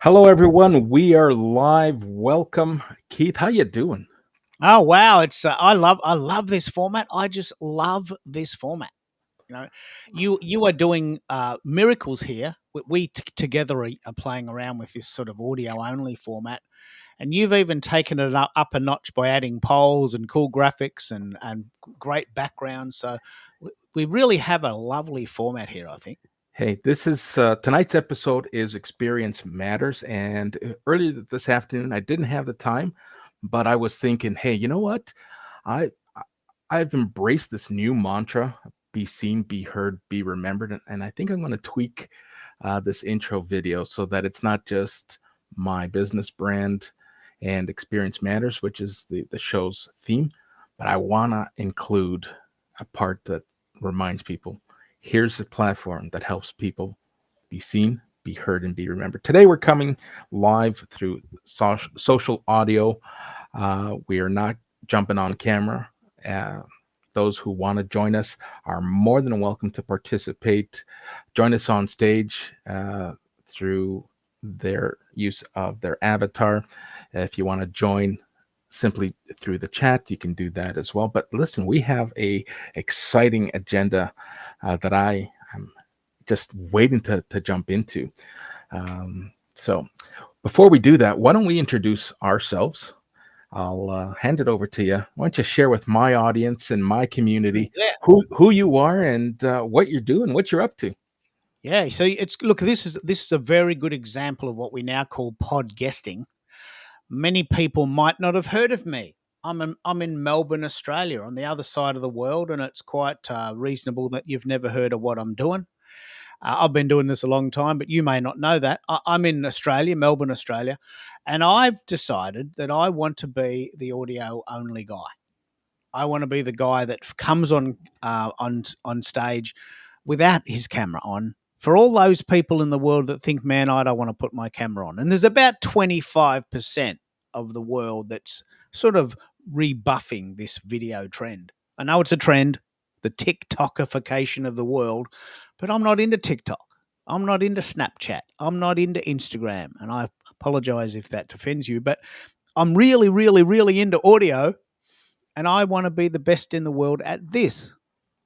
Hello, everyone. We are live. Welcome, Keith. How you doing? Oh wow, it's I love this format. I just love this format. You know, you are doing miracles here. We together are playing around with this sort of audio only format, and you've even taken it up a notch by adding polls and cool graphics and great backgrounds. So we really have a lovely format here, I think. Hey, this is tonight's episode is Experience Matters, and earlier this afternoon I didn't have the time, but I was thinking, hey, you know what? I I- I've embraced this new mantra: be seen, be heard, be remembered, and I think I'm going to tweak this intro video so that it's not just my business brand and Experience Matters, which is the show's theme, but I want to include a part that reminds people here's a platform that helps people be seen, be heard, and be remembered. Today, we're coming live through social audio. We are not jumping on camera. Uh, those who want to join us are more than welcome to participate. Join us on stage through their use of their avatar. If you want to join simply through the chat, you can do that as well. But listen, we have a exciting agenda that I am just waiting to jump into. So before we do that, why don't we introduce ourselves? I'll hand it over to you. Why don't you share with my audience and my community Yeah. who you are and what you're doing, what you're up to? Yeah, so it's look. This is a very good example of what we now call pod guesting. Many people might not have heard of me. I'm in Melbourne, Australia, on the other side of the world, and it's quite reasonable that you've never heard of what I'm doing. I've been doing this a long time, but you may not know that. I'm in Australia, Melbourne, Australia, and I've decided that I want to be the audio only guy. I want to be the guy that comes on stage without his camera on. For all those people in the world that think, man, I don't want to put my camera on. And there's about 25% of the world that's sort of rebuffing this video trend. I know it's a trend, the TikTokification of the world, but I'm not into TikTok. I'm not into Snapchat. I'm not into Instagram. And I apologize if that offends you, but I'm really, really, really into audio, and I want to be the best in the world at this.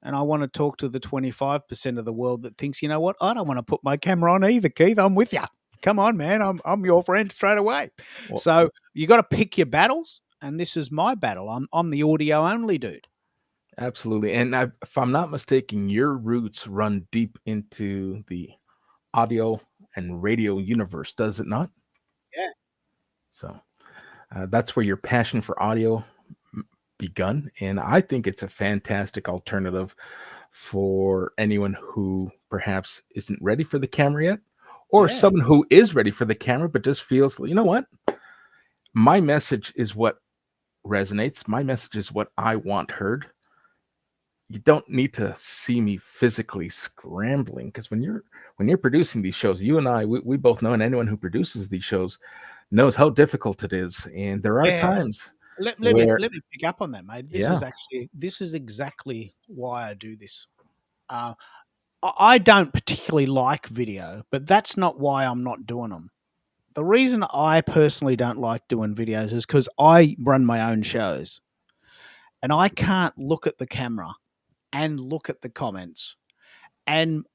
And I want to talk to the 25% of the world that thinks, you know what, I don't want to put my camera on either, Keith. I'm with you. Come on, man. I'm your friend straight away. Well, So you got to pick your battles. And this is my battle. I'm the audio only dude. absolutely. And if I'm not mistaken, your roots run deep into the audio and radio universe, does it not? Yeah. So that's where your passion for audio begun. And I think it's a fantastic alternative for anyone who perhaps isn't ready for the camera yet, or Yeah. someone who is ready for the camera but just feels, you know what? My message is what resonates. My message is what I want heard. You don't need to see me physically scrambling because when you're producing these shows, you and I, we both know, and anyone who produces these shows knows how difficult it is. And there are Yeah. times Let me where, let me pick up on that, mate. yeah, This is exactly why I do this. Uh, I don't particularly like video, but that's not why I'm not doing them. The reason I personally don't like doing videos is because I run my own shows, and I can't look at the camera and look at the comments and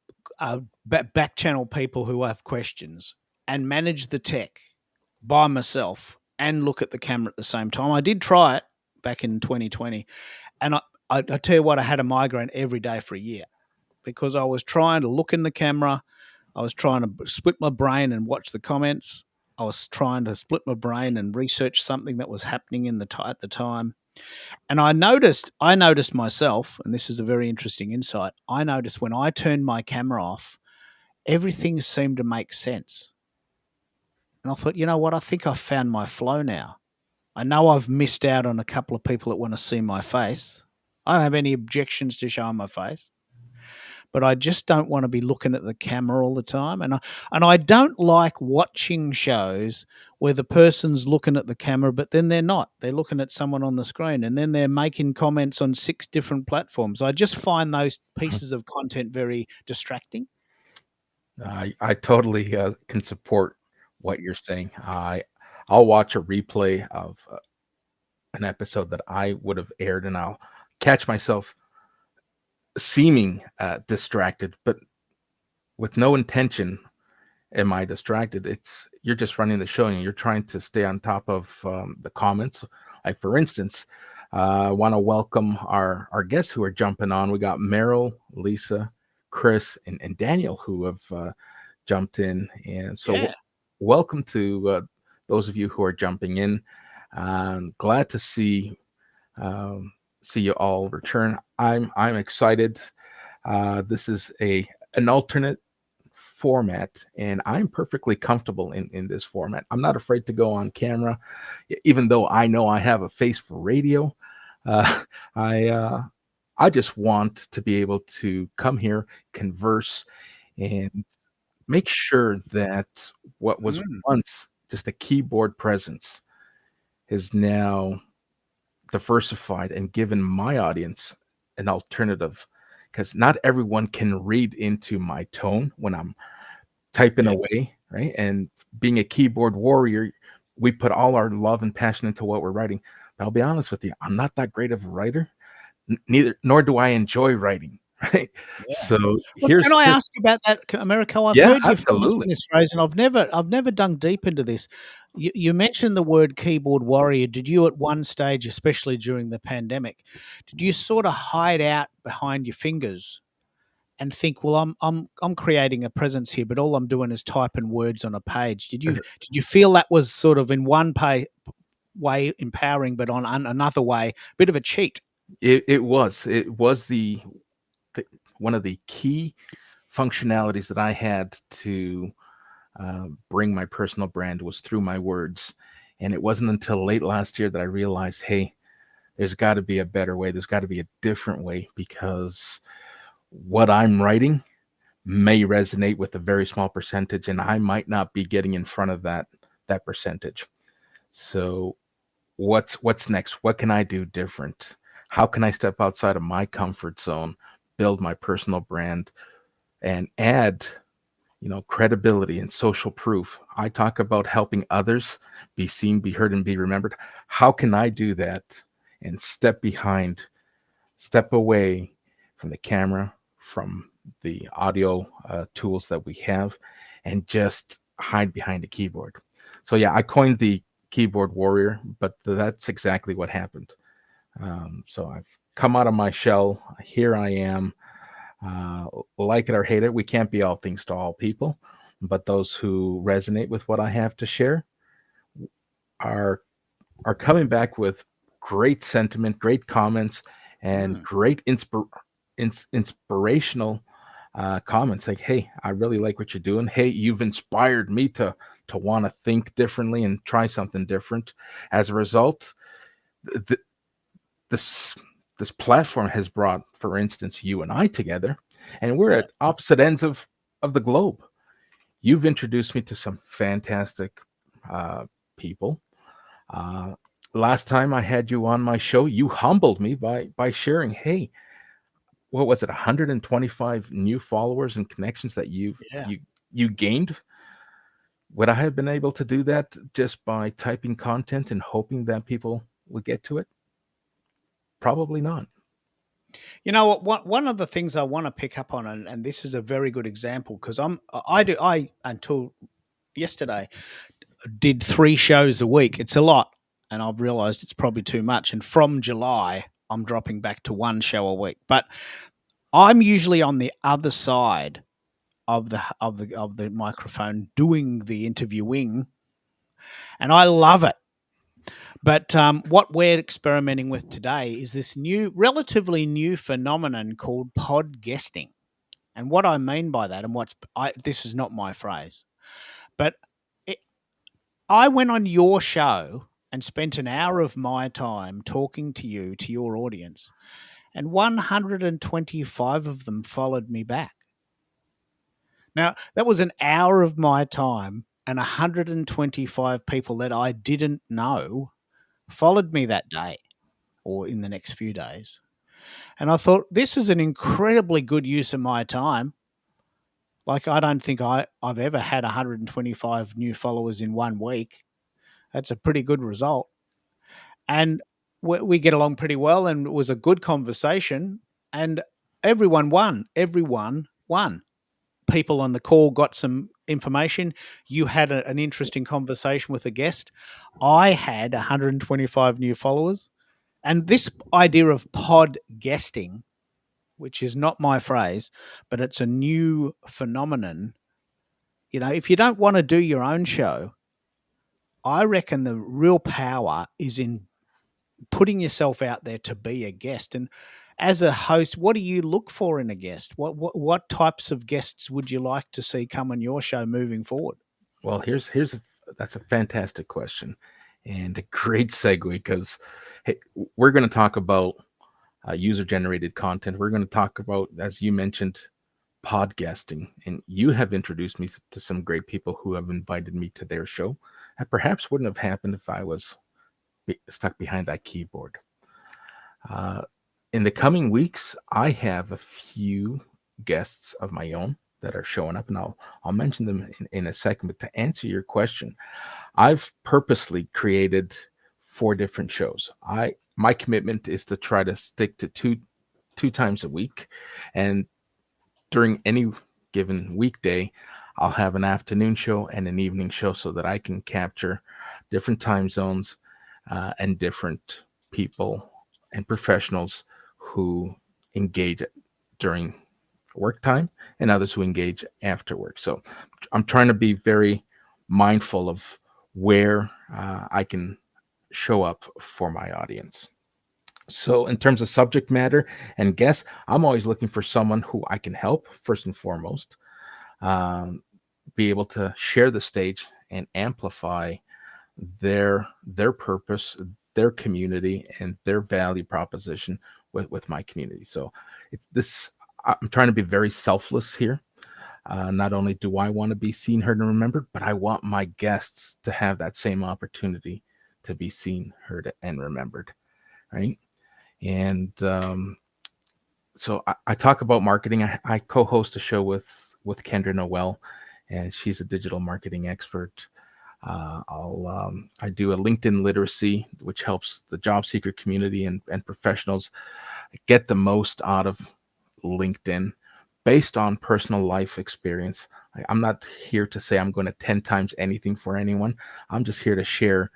back channel people who have questions and manage the tech by myself and look at the camera at the same time. I did try it back in 2020, and I tell you what, I had a migraine every day for a year because I was trying to look in the camera. I was trying to split my brain and watch the comments. I was trying to split my brain and research something that was happening at the time. And I noticed myself, and this is a very interesting insight. I noticed when I turned my camera off, everything seemed to make sense. And I thought, you know what? I think I've found my flow now. I know I've missed out on a couple of people that want to see my face. I don't have any objections to showing my face, but I just don't want to be looking at the camera all the time. And I don't like watching shows where the person's looking at the camera, but then they're not. They're looking at someone on the screen, and then they're making comments on six different platforms. I just find those pieces of content very distracting. I totally can support what you're saying. I'll watch a replay of an episode that I would have aired, and I'll catch myself seeming distracted, but with no intention am I distracted. It's you're just running the show and you're trying to stay on top of the comments. Like for instance, I want to welcome our guests who are jumping on. We got Meryl, Lisa, Chris, and Daniel who have jumped in, and so Yeah. welcome to those of you who are jumping in. Glad to see you all return. I'm excited. This is a an alternate format, and I'm perfectly comfortable in this format. I'm not afraid to go on camera, even though I know I have a face for radio. Uh, I uh, I just want to be able to come here, converse, and make sure that what was Mm. once just a keyboard presence is now diversified and given my audience an alternative, because not everyone can read into my tone when I'm typing Yeah. away, right? And being a keyboard warrior, we put all our love and passion into what we're writing. But I'll be honest with you, I'm not that great of a writer. Neither, nor do I enjoy writing, right? Yeah. So Well, can I here, ask about that, Americo? I've yeah, heard you mention absolutely. this phrase, and I've never dug deep into this. You mentioned the word keyboard warrior. Did you, at one stage, especially during the pandemic, did you sort of hide out behind your fingers and think, well, I'm creating a presence here, but all I'm doing is typing words on a page? Did you feel that was sort of in one way empowering, but on another way, bit of a cheat? It was the one of the key functionalities that I had to bring my personal brand was through my words. And it wasn't until late last year that I realized, hey, there's got to be a better way. There's got to be a different way, because what I'm writing may resonate with a very small percentage, and I might not be getting in front of that percentage. So what's next? What can I do different? How can I step outside of my comfort zone, build my personal brand, and add credibility and social proof? I talk about helping others be seen, be heard, and be remembered. How can I do that and step away from the camera, from the audio tools that we have, and just hide behind a keyboard? So yeah, I coined the keyboard warrior, but that's exactly what happened. So I've come out of my shell. Here I am. Uh, like it or hate it, we can't be all things to all people, but those who resonate with what I have to share are coming back with great sentiment, great comments, and Mm. great inspirational comments. Like, "Hey, I really like what you're doing. Hey, you've inspired me to want to think differently and try something different." As a result, th- this this platform has brought, for instance, you and I together, and we're Yeah. at opposite ends of the globe. You've introduced me to some fantastic uh, people. Uh, Last time I had you on my show, you humbled me by sharing, hey, what was it, 125 new followers and connections that Yeah. you gained? Would I have been able to do that just by typing content and hoping that people would get to it? Probably not. You know what? One of the things I want to pick up on, and this is a very good example, because I until yesterday did 3 shows a week. It's a lot, and I've realised it's probably too much. And from July, I'm dropping back to 1 show a week. But I'm usually on the other side of the microphone doing the interviewing, and I love it. But what we're experimenting with today is this relatively new phenomenon called pod guesting. And what I mean by that, and this is not my phrase, but it, I went on your show and spent an hour of my time talking to you, to your audience, and 125 of them followed me back. Now, that was an hour of my time, and 125 people that I didn't know followed me that day or in the next few days. And I thought, this is an incredibly good use of my time. Like, I don't think I've ever had 125 new followers in 1 week. That's a pretty good result. And we get along pretty well, and it was a good conversation, and everyone won. Everyone won. People on the call got some information. You had an interesting conversation with a guest. I had 125 new followers. And this idea of pod guesting, which is not my phrase, but it's a new phenomenon. If you don't want to do your own show, I reckon the real power is in putting yourself out there to be a guest. And as a host, what do you look for in a guest? What types of guests would you like to see come on your show moving forward? Well, that's a fantastic question and a great segue because hey, we're going to talk about user-generated content. We're going to talk about, as you mentioned, podcasting, and you have introduced me to some great people who have invited me to their show. That perhaps wouldn't have happened if I was stuck behind that keyboard. In the coming weeks, I have a few guests of my own that are showing up, and I'll mention them in a second. But to answer your question, I've purposely created 4 different shows. My commitment is to try to stick to two times a week, and during any given weekday, I'll have an afternoon show and an evening show so that I can capture different time zones and different people and professionals who engage during work time and others who engage after work. So I'm trying to be very mindful of where I can show up for my audience. So in terms of subject matter and guests, I'm always looking for someone who I can help first and foremost, be able to share the stage and amplify their purpose, their community, and their value proposition with my community. So I'm trying to be very selfless here. Not only do I want to be seen, heard, and remembered, but I want my guests to have that same opportunity to be seen, heard, and remembered, right? And so I talk about marketing. I co-host a show with Kendra Noel, and she's a digital marketing expert. I do a LinkedIn literacy, which helps the job seeker community and professionals get the most out of LinkedIn based on personal life experience. I'm not here to say I'm going to 10 times anything for anyone. I'm just here to share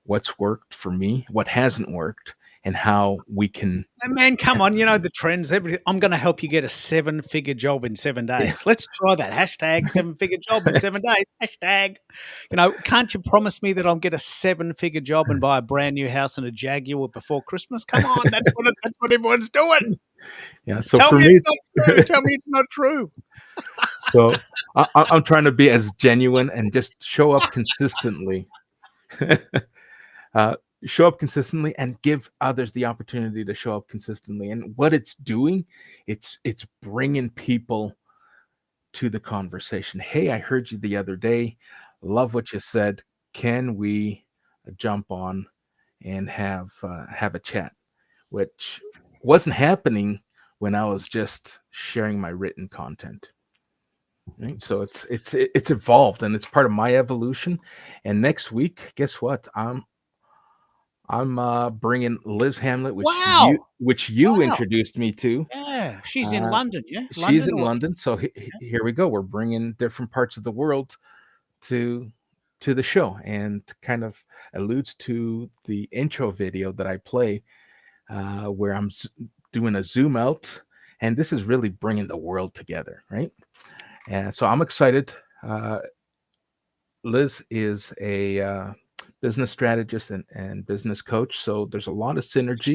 what's worked for me, what hasn't worked, and how we can. Man, come on, the trends. I'm going to help you get a 7-figure job in 7 days. Yeah. Let's try that. Hashtag 7-figure job in 7 days. Hashtag. Can't you promise me that I'll get a 7-figure job and buy a brand new house and a Jaguar before Christmas? Come on, that's what everyone's doing. Yeah. So Tell for me me, it's not true. Tell me it's not true. So I'm trying to be as genuine and just show up consistently. Show up consistently and give others the opportunity to show up consistently. And what it's doing, it's bringing people to the conversation. Hey, I heard you the other day. Love what you said. Can we jump on and have a chat? Which wasn't happening when I was just sharing my written content. Right? So it's evolved, and it's part of my evolution. And next week, guess what? I'm bringing Liz Hamlet, Wow. which you Wow. introduced me to. Yeah, she's in London, yeah? She's in London. So here we go. We're bringing different parts of the world to the show, and kind of alludes to the intro video that I play, where I'm doing a zoom out, and this is really bringing the world together, right? And so I'm excited. Liz is a business strategist and business coach. So there's a lot of synergy.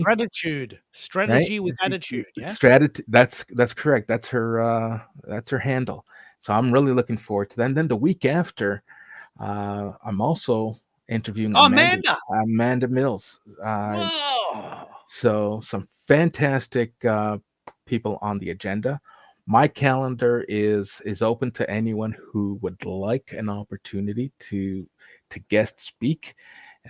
Strategy with attitude. Yeah. Strategy. That's correct. That's her handle. So I'm really looking forward to that. And then the week after, I'm also interviewing Amanda Mills. So some fantastic people on the agenda. My calendar is open to anyone who would like an opportunity to guest speak,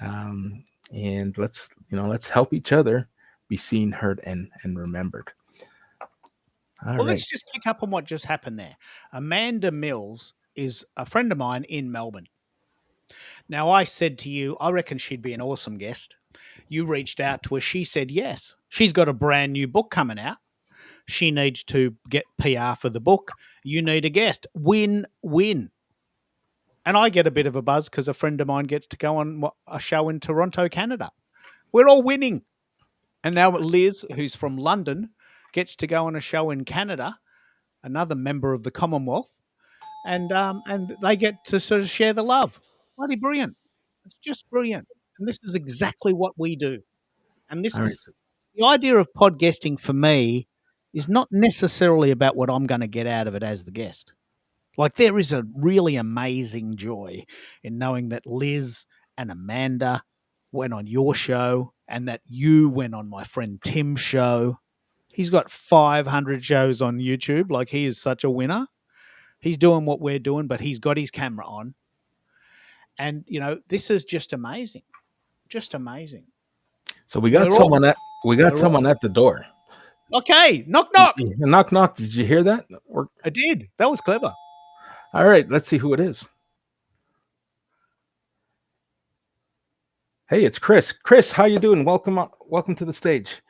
and let's help each other be seen, heard, and remembered. All Well, right. let's just pick up on what just happened there. Amanda Mills is a friend of mine in Melbourne. Now, I said to you, I reckon she'd be an awesome guest. You reached out to her. She said yes. She's got a brand new book coming out. She needs to get PR for the book. You need a guest. Win, win. And I get a bit of a buzz because a friend of mine gets to go on a show in Toronto, Canada. We're all winning. And now Liz, who's from London, gets to go on a show in Canada, another member of the Commonwealth, and they get to sort of share the love. Bloody brilliant! It's just brilliant, and this is exactly what we do. And this All right. is the idea of podcasting for me is not necessarily about what I'm going to get out of it as the guest. Like there is a really amazing joy in knowing that Liz and Amanda went on your show and that you went on my friend Tim's show. He's got 500 shows on YouTube. Like he is such a winner. He's doing what we're doing, but he's got his camera on. And, you know, this is just amazing. Just amazing. So we got We're all- someone at the door. Okay. Knock, knock. Knock, knock. Did you hear that? I did. That was clever. All right. Let's see who it is. Hey, it's Chris. Chris, how you doing? Welcome to the stage.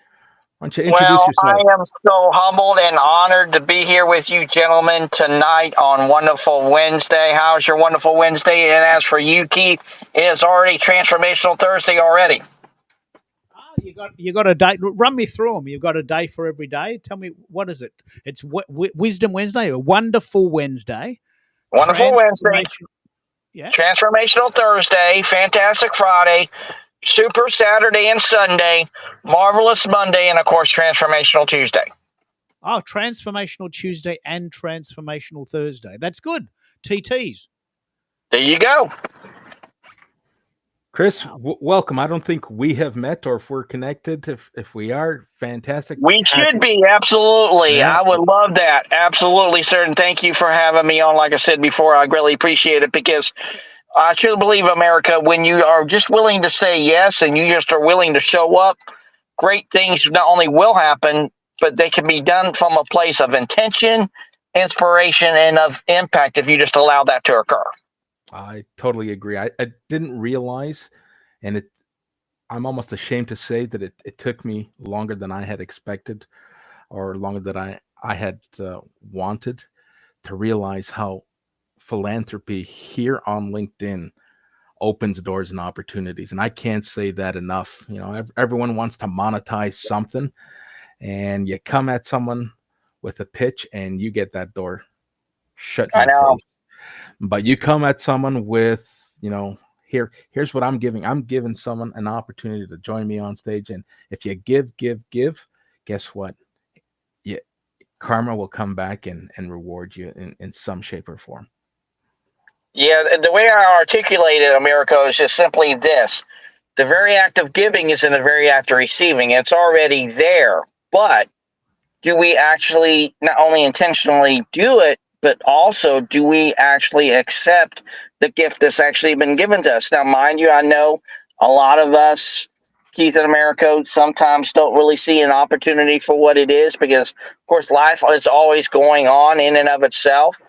Why don't you introduce yourself? I am so humbled and honored to be here with you gentlemen tonight on Wonderful Wednesday. How's your Wonderful Wednesday? And as for you, Keith, it is already Transformational Thursday already. You got a day. Run me through them. You've got a day for every day. Tell me, what is it? It's Wisdom Wednesday or Wonderful Wednesday. Wonderful Wednesday. Yeah. Transformational Thursday. Fantastic Friday. Super Saturday and Sunday. Marvelous Monday. And, of course, Transformational Tuesday. Oh, Transformational Tuesday and Transformational Thursday. That's good. TTs. There you go. Chris, welcome. I don't think we have met, or if we're connected. If we are, fantastic. We should be, absolutely. Yeah. I would love that. Absolutely, sir. And thank you for having me on. Like I said before, I greatly appreciate it because I truly believe, America, when you are just willing to say yes and you just are willing to show up, great things not only will happen, but they can be done from a place of intention, inspiration, and of impact if you just allow that to occur. I totally agree. I didn't realize, and I'm almost ashamed to say that it took me longer than I had expected, or longer than I had wanted, to realize how philanthropy here on LinkedIn opens doors and opportunities. And I can't say that enough. You know, everyone wants to monetize something, and you come at someone with a pitch and you get that door shut in your face. But you come at someone with, you know, here's what I'm giving. I'm giving someone an opportunity to join me on stage. And if you give, guess what? Yeah, karma will come back and reward you in some shape or form. Yeah, the way I articulate it, America, is just simply this. The very act of giving is in the very act of receiving. It's already there. But do we actually not only intentionally do it, but also do we actually accept the gift that's actually been given to us? Now, mind you, I know a lot of us, Keith and America, sometimes don't really see an opportunity for what it is because, of course, life is always going on in and of itself.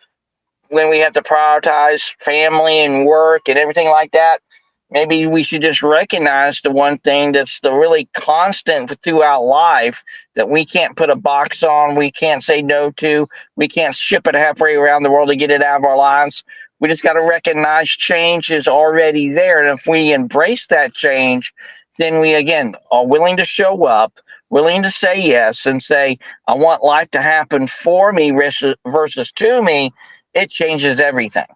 When we have to prioritize family and work and everything like that, maybe we should just recognize the one thing that's the really constant throughout life that we can't put a box on, we can't say no to, we can't ship it halfway around the world to get it out of our lives. We just got to recognize change is already there. And if we embrace that change, then we, again, are willing to show up, willing to say yes and say, I want life to happen for me versus to me. It changes everything.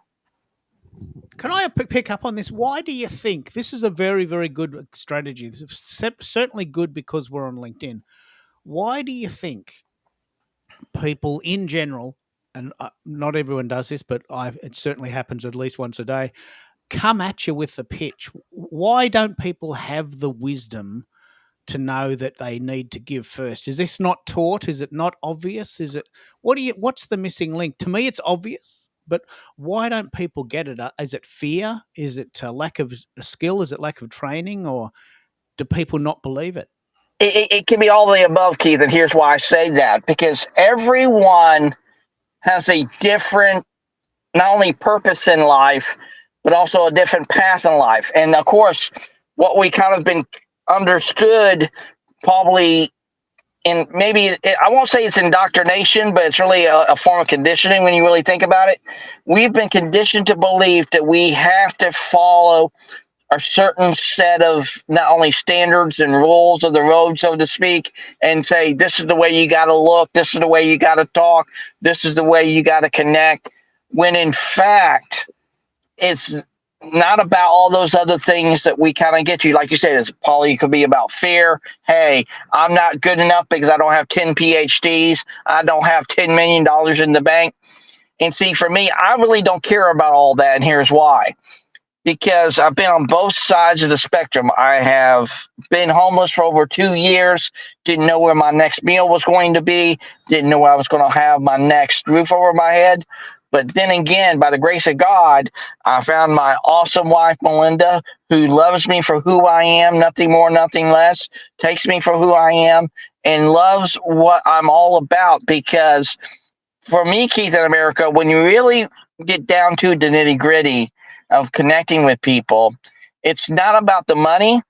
Can I pick up on this? Why do you think this is a very, very good strategy? This is certainly good because we're on LinkedIn. Why do you think people in general, and not everyone does this, but it certainly happens at least once a day, come at you with the pitch? Why don't people have the wisdom to know that they need to give first? Is this not taught? Is it not obvious? Is it what's the missing link? To me, it's obvious, but why don't people get it? Is it fear? Is it lack of skill? Is it lack of training, or do people not believe it? it can be all of the above, Keith, and here's why I say that. Because everyone has a different, not only purpose in life, but also a different path in life. And of course, what we kind of been understood probably in maybe, I won't say it's indoctrination, but it's really a form of conditioning when you really think about it. We've been conditioned to believe that we have to follow a certain set of not only standards and rules of the road, so to speak, and say, this is the way you got to look, this is the way you got to talk, this is the way you got to connect, when in fact, it's not about all those other things that we kind of get you. Like you said, it's probably could be about fear. Hey, I'm not good enough because I don't have 10 PhDs. I don't have $10 million in the bank. And see, for me, I really don't care about all that. And here's why. Because I've been on both sides of the spectrum. I have been homeless for over 2 years, didn't know where my next meal was going to be, didn't know where I was going to have my next roof over my head. But then again, by the grace of God, I found my awesome wife, Melinda, who loves me for who I am, nothing more, nothing less, takes me for who I am, and loves what I'm all about. Because for me, Keith, in America, when you really get down to the nitty gritty of connecting with people, it's not about the money,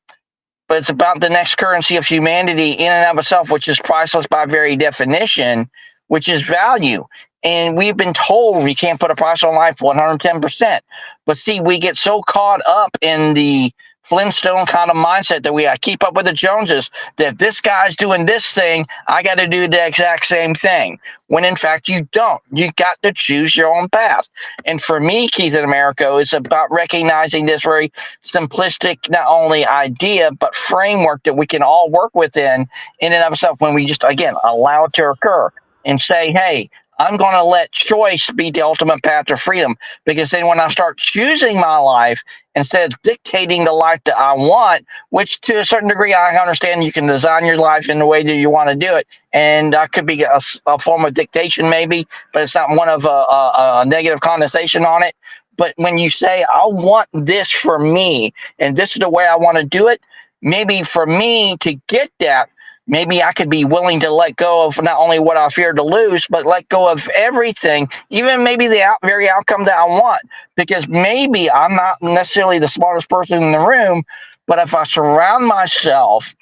but it's about the next currency of humanity in and of itself, which is priceless by very definition, which is value. And we've been told we can't put a price on life 110%. But see, we get so caught up in the Flintstone kind of mindset that we keep up with the Joneses, that if this guy's doing this thing, I got to do the exact same thing. When in fact, you don't. You got to choose your own path. And for me, Keith, in America, it's about recognizing this very simplistic, not only idea, but framework that we can all work within in and of itself when we just, again, allow it to occur and say, hey, I'm going to let choice be the ultimate path to freedom. Because then when I start choosing my life instead of dictating the life that I want, which to a certain degree I understand you can design your life in the way that you want to do it, and that could be a form of dictation maybe, but it's not one of a negative connotation on it. But when you say, I want this for me, and this is the way I want to do it, maybe for me to get that, maybe I could be willing to let go of not only what I fear to lose, but let go of everything, even maybe the very outcome that I want. Because maybe I'm not necessarily the smartest person in the room, but if I surround myself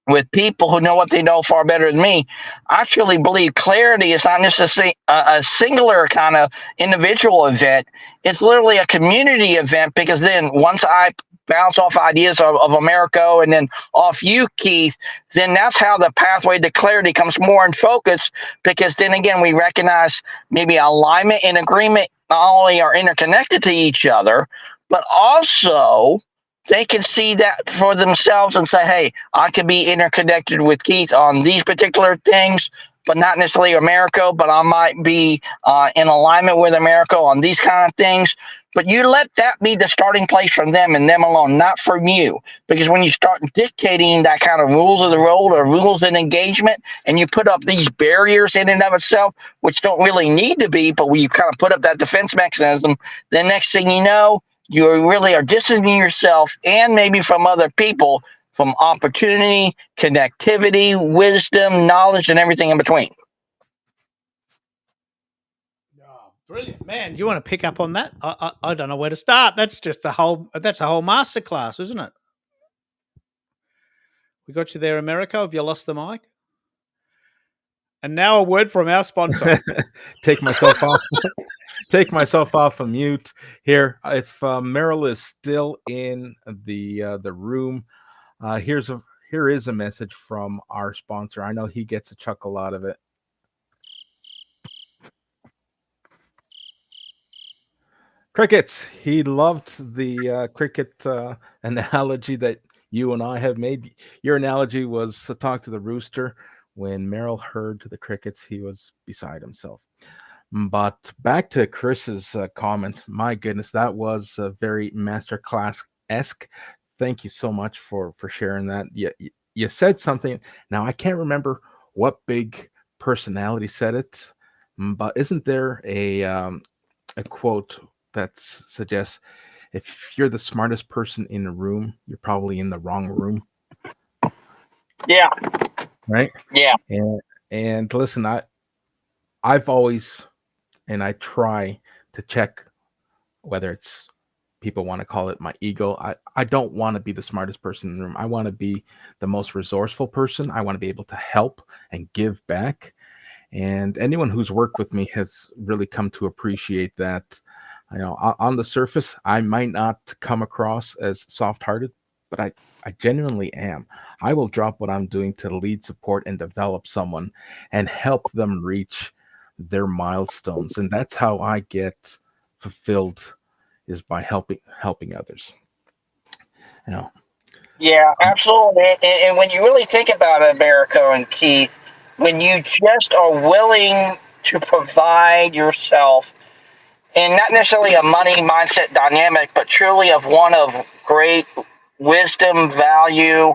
with people who know what they know far better than me, I truly believe clarity is not just a singular kind of individual event. It's literally a community event, because then once I bounce off ideas of America and then off you, Keith, then that's how the pathway to clarity comes more in focus, because then again, we recognize maybe alignment and agreement not only are interconnected to each other, but also they can see that for themselves and say, hey, I could be interconnected with Keith on these particular things, but not necessarily America, but I might be in alignment with America on these kind of things. But you let that be the starting place from them and them alone, not from you. Because when you start dictating that kind of rules of the road or rules in engagement, and you put up these barriers in and of itself, which don't really need to be, but when you kind of put up that defense mechanism, the next thing you know, you really are distancing yourself and maybe from other people from opportunity, connectivity, wisdom, knowledge, and everything in between. Brilliant, man! Do you want to pick up on that? I don't know where to start. That's just a whole masterclass, isn't it? We got you there, America. Have you lost the mic? And now a word from our sponsor. Take myself off. Take myself off of mute here. If Meryl is still in the room, here is a message from our sponsor. I know he gets a chuckle out of it. Crickets. He loved the cricket analogy that you and I have made. Your analogy was to talk to the rooster. When Meryl heard the crickets, he was beside himself. But back to Chris's comment. My goodness, that was very masterclass-esque. Thank you so much for sharing that. You said something. Now, I can't remember what big personality said it, but isn't there a quote that suggests if you're the smartest person in a room, you're probably in the wrong room? Yeah. right? Yeah. And listen, I've always, and I try to check whether it's people want to call it my ego. I don't want to be the smartest person in the room. I want to be the most resourceful person. I want to be able to help and give back. And anyone who's worked with me has really come to appreciate that. You know, on the surface, I might not come across as soft-hearted, but I genuinely am. I will drop what I'm doing to lead, support, and develop someone and help them reach their milestones. And that's how I get fulfilled, is by helping others. You know, Yeah, absolutely. And when you really think about it, Americo and Keith, when you just are willing to provide yourself, and not necessarily a money mindset dynamic, but truly of one of great wisdom, value,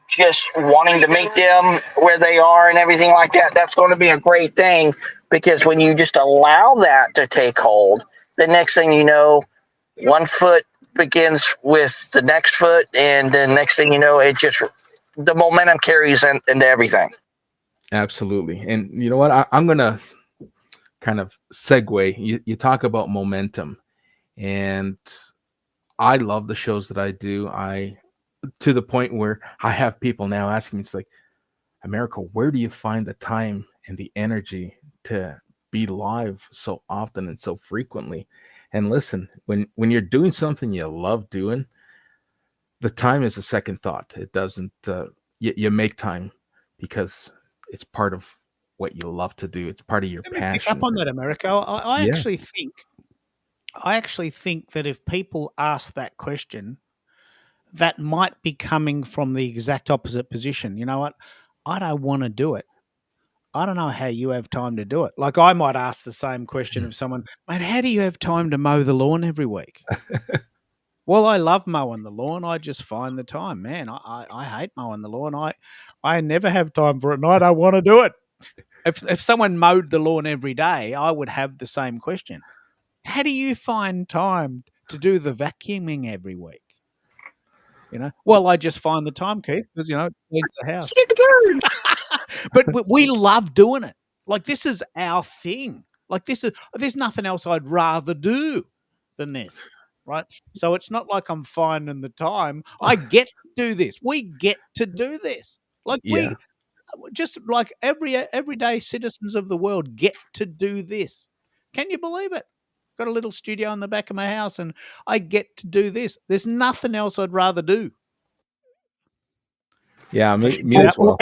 just wanting to meet them where they are and everything like that, that's going to be a great thing, because when you just allow that to take hold, the next thing you know, one foot begins with the next foot, and then next thing you know, it just the momentum carries into everything. absolutely. And you know what? I'm gonna kind of segue. You talk about momentum, and I love the shows that I do. I To the point where I have people now asking me, it's like, America, where do you find the time and the energy to be live so often and so frequently? And listen, when you're doing something you love doing, the time is a second thought. It doesn't. You make time because it's part of what you love to do. It's part of your Let me pick up passion. on that, Americo. Yeah. I actually think that if people ask that question, that might be coming from the exact opposite position. You know what? I don't want to do it. I don't know how you have time to do it. Like, I might ask the same question of someone, mate, how do you have time to mow the lawn every week? Well, I love mowing the lawn. I just find the time, man. I hate mowing the lawn. I never have time for it, and I don't want to do it. If someone mowed the lawn every day, I would have the same question. How do you find time to do the vacuuming every week? You know, well, I just find the time, Keith, because it cleans the house. But we love doing it. Like, this is our thing. Like, there's nothing else I'd rather do than this, right? So it's not like I'm finding the time. I get to do this. We get to do this. Like, Yeah. we just, like, everyday citizens of the world get to do this. Can you believe it? Got a little studio in the back of my house, and I get to do this. There's nothing else I'd rather do. Yeah. Because Me as well.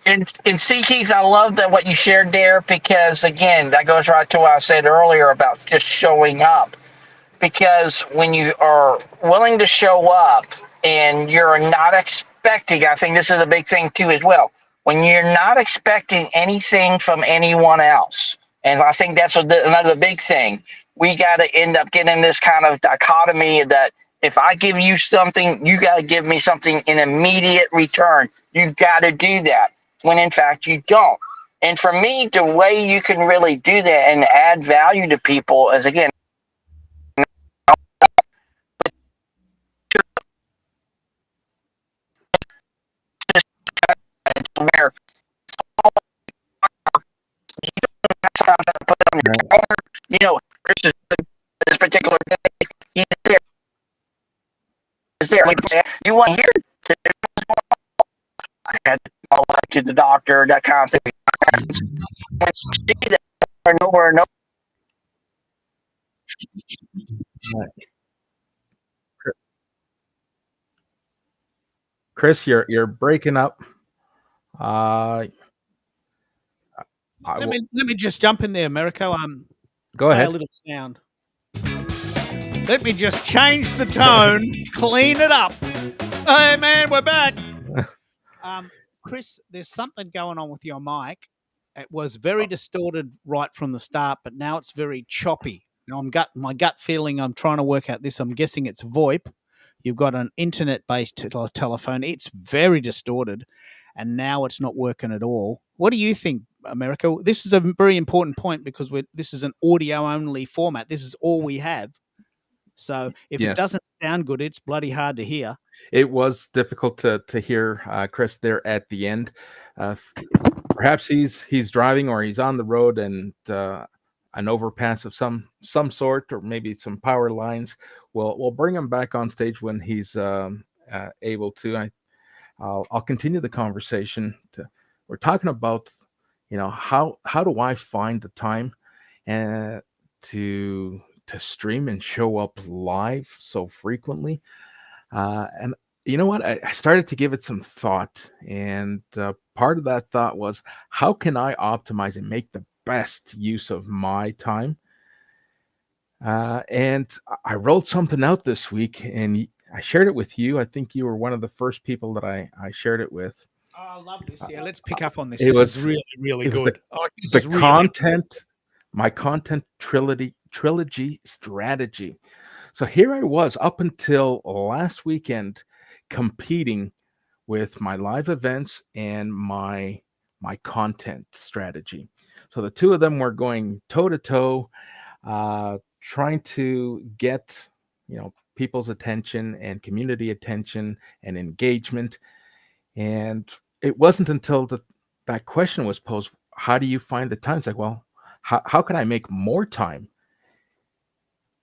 And see, Keith, I love that what you shared there, because again, that goes right to what I said earlier about just showing up. Because when you are willing to show up and you're not expecting, I think this is a big thing too as well. When you're not expecting anything from anyone else, and I think that's another big thing. We got to end up getting this kind of dichotomy that if I give you something, you got to give me something in immediate return. You got to do that, when in fact you don't. And for me, the way you can really do that and add value to people is, again, where Right. Chris is this particular day, he is there. Like, you want to hear it? I had to go to the doctor, that kind of thing. And see that over and over. Right. Chris, you're breaking up. Uh, I Let will me just jump in there, Americo. go Play a ahead. little sound. Let me just change the tone, clean it up. Hey, man, we're back. Chris, there's something going on with your mic. It was very distorted right from the start, but now it's very choppy. Now my gut feeling, I'm trying to work out this. I'm guessing it's VoIP. You've got an internet-based telephone. It's very distorted, and now it's not working at all. What do you think, America? This is a very important point, because this is an audio-only format. This is all we have. So if it Yes, doesn't sound good, it's bloody hard to hear. it was difficult to hear Chris there at the end. F Perhaps he's driving or he's on the road and, an overpass of some sort or maybe some power lines will bring him back on stage when he's, able to. I'll continue the conversation. We're talking about, how do I find the time uh, to stream and show up live so frequently? And you know what? I started to give it some thought, and part of that thought was, how can I optimize and make the best use of my time? And I wrote something out this week, and I shared it with you. I think you were one of the first people that I shared it with. Oh, I love this. Uh, Yeah, let's pick up on this. It This is was really, really it was good. Oh, this the is really good. content, my content trilogy strategy. So here I was up until last weekend competing with my live events and my content strategy. So the two of them were going toe to toe, trying to get people's attention and community attention and engagement. And it wasn't until that question was posed, how do you find the time? It's like, well, how can I make more time?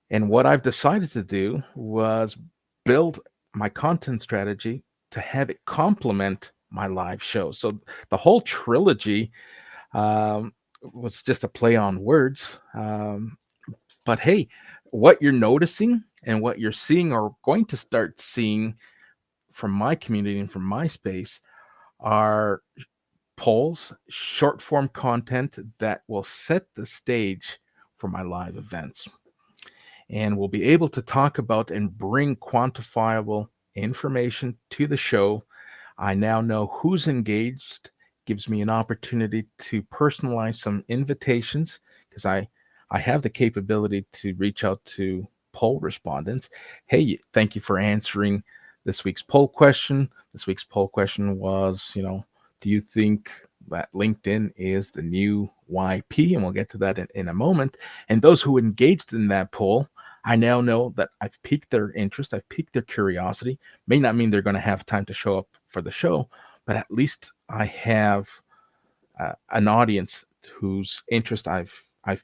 And what I've decided to do was build my content strategy to have it complement my live show. So the whole trilogy was just a play on words. But hey, what you're noticing and what you're seeing or going to start seeing from my community and from my space are polls, short form content that will set the stage for my live events. And we'll be able to talk about and bring quantifiable information to the show. I now know who's engaged, gives me an opportunity to personalize some invitations because I have the capability to reach out to poll respondents. Hey, thank you for answering this week's poll question. This week's poll question was, do you think that LinkedIn is the new YP? And we'll get to that in a moment. And those who engaged in that poll, I now know that I've piqued their interest, I've piqued their curiosity. May not mean they're going to have time to show up for the show, but at least I have an audience whose interest I've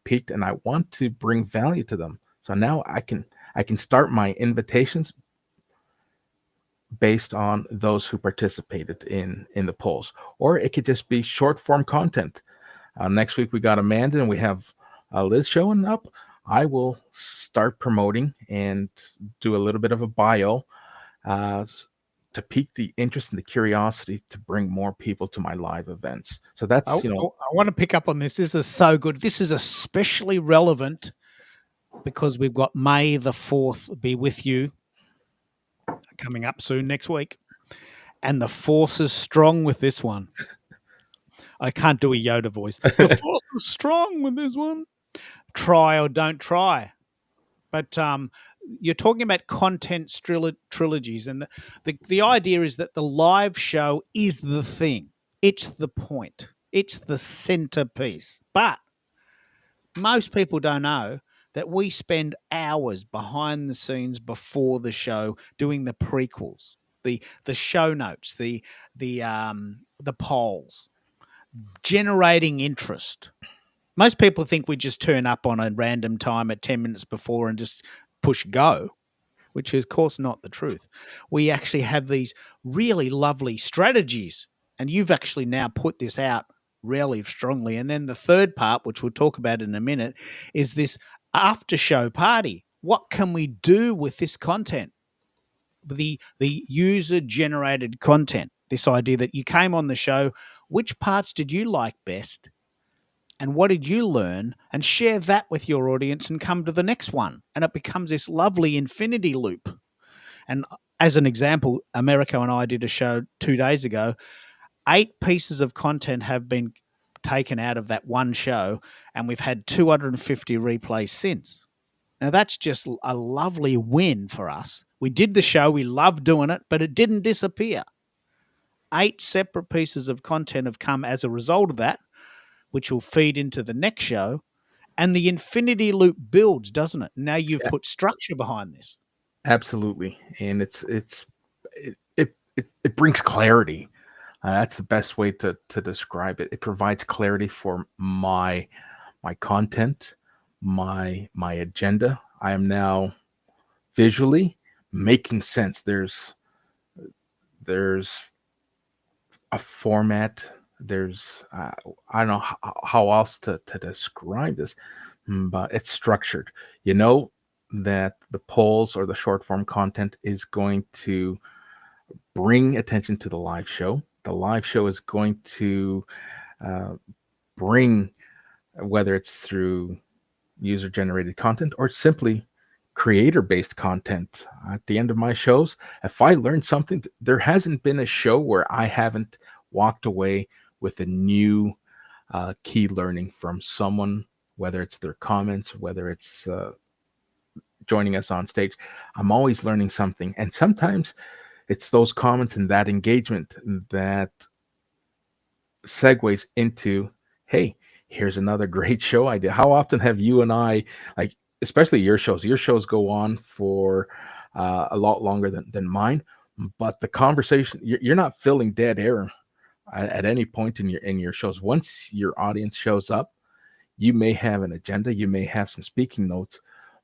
piqued, and I want to bring value to them. So now I can start my invitations based on those who participated in the polls, or it could just be short form content. Next week we got Amanda and we have Liz showing up. I will start promoting and do a little bit of a bio to pique the interest and the curiosity to bring more people to my live events. So that's, I want to pick up on this. This is so good. This is especially relevant because we've got May the 4th be with you coming up soon next week. And the force is strong with this one. I can't do a Yoda voice. The force is strong with this one. Try or don't try. But you're talking about content trilogies, and the idea is that the live show is the thing. It's the point. It's the centerpiece. But most people don't know that we spend hours behind the scenes before the show doing the prequels, the show notes, the polls, generating interest. Most people think we just turn up on a random time at 10 minutes before and just push go, which is, of course, not the truth. We actually have these really lovely strategies, and you've actually now put this out really strongly. And then the third part, which we'll talk about in a minute, is this after show party. What can we do with this content? The user generated content, this idea that you came on the show, which parts did you like best? And what did you learn? And share that with your audience and come to the next one. And it becomes this lovely infinity loop. And as an example, Americo and I did a show 2 days ago. 8 pieces of content have been taken out of that one show, and we've had 250 replays since. Now, that's just a lovely win for us. We did the show, we loved doing it, but it didn't disappear. 8 separate pieces of content have come as a result of that, which will feed into the next show. And the infinity loop builds, doesn't it? Now you've put structure behind this. Absolutely, and it brings clarity. That's the best way to describe it. It provides clarity for my content, my agenda. I am now visually making sense. There's a format. There's I don't know how else to describe this, but it's structured. You know that the polls or the short form content is going to bring attention to the live show. The live show is going to bring, whether it's through user generated content or simply creator based content. At the end of my shows, if I learn something, there hasn't been a show where I haven't walked away with a new key learning from someone, whether it's their comments, whether it's joining us on stage. I'm always learning something. And sometimes it's those comments and that engagement that segues into, hey, here's another great show idea. How often have you and I, like, especially your shows go on for a lot longer than mine, but the conversation, you're not filling dead air at any point in your shows. Once your audience shows up, you may have an agenda, you may have some speaking notes,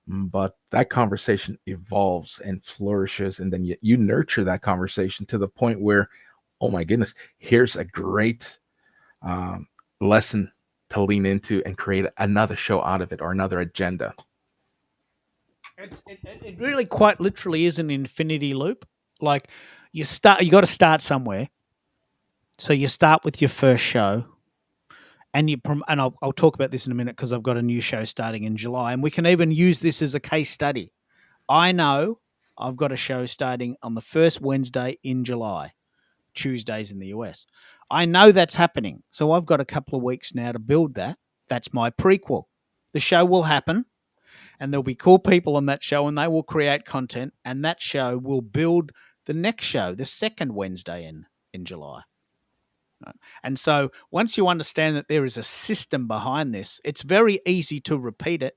but that conversation evolves and flourishes, and then you nurture that conversation to the point where, oh my goodness, here's a great lesson to lean into and create another show out of it or another agenda. It really quite literally is an infinity loop. Like you got to start somewhere. So you start with your first show, and I'll talk about this in a minute because I've got a new show starting in July, and we can even use this as a case study. I know I've got a show starting on the first Wednesday in July, Tuesdays in the US. I know that's happening, so I've got a couple of weeks now to build that. That's my prequel. The show will happen, and there'll be cool people on that show, and they will create content, and that show will build the next show, the second Wednesday in July. And so once you understand that there is a system behind this, it's very easy to repeat it.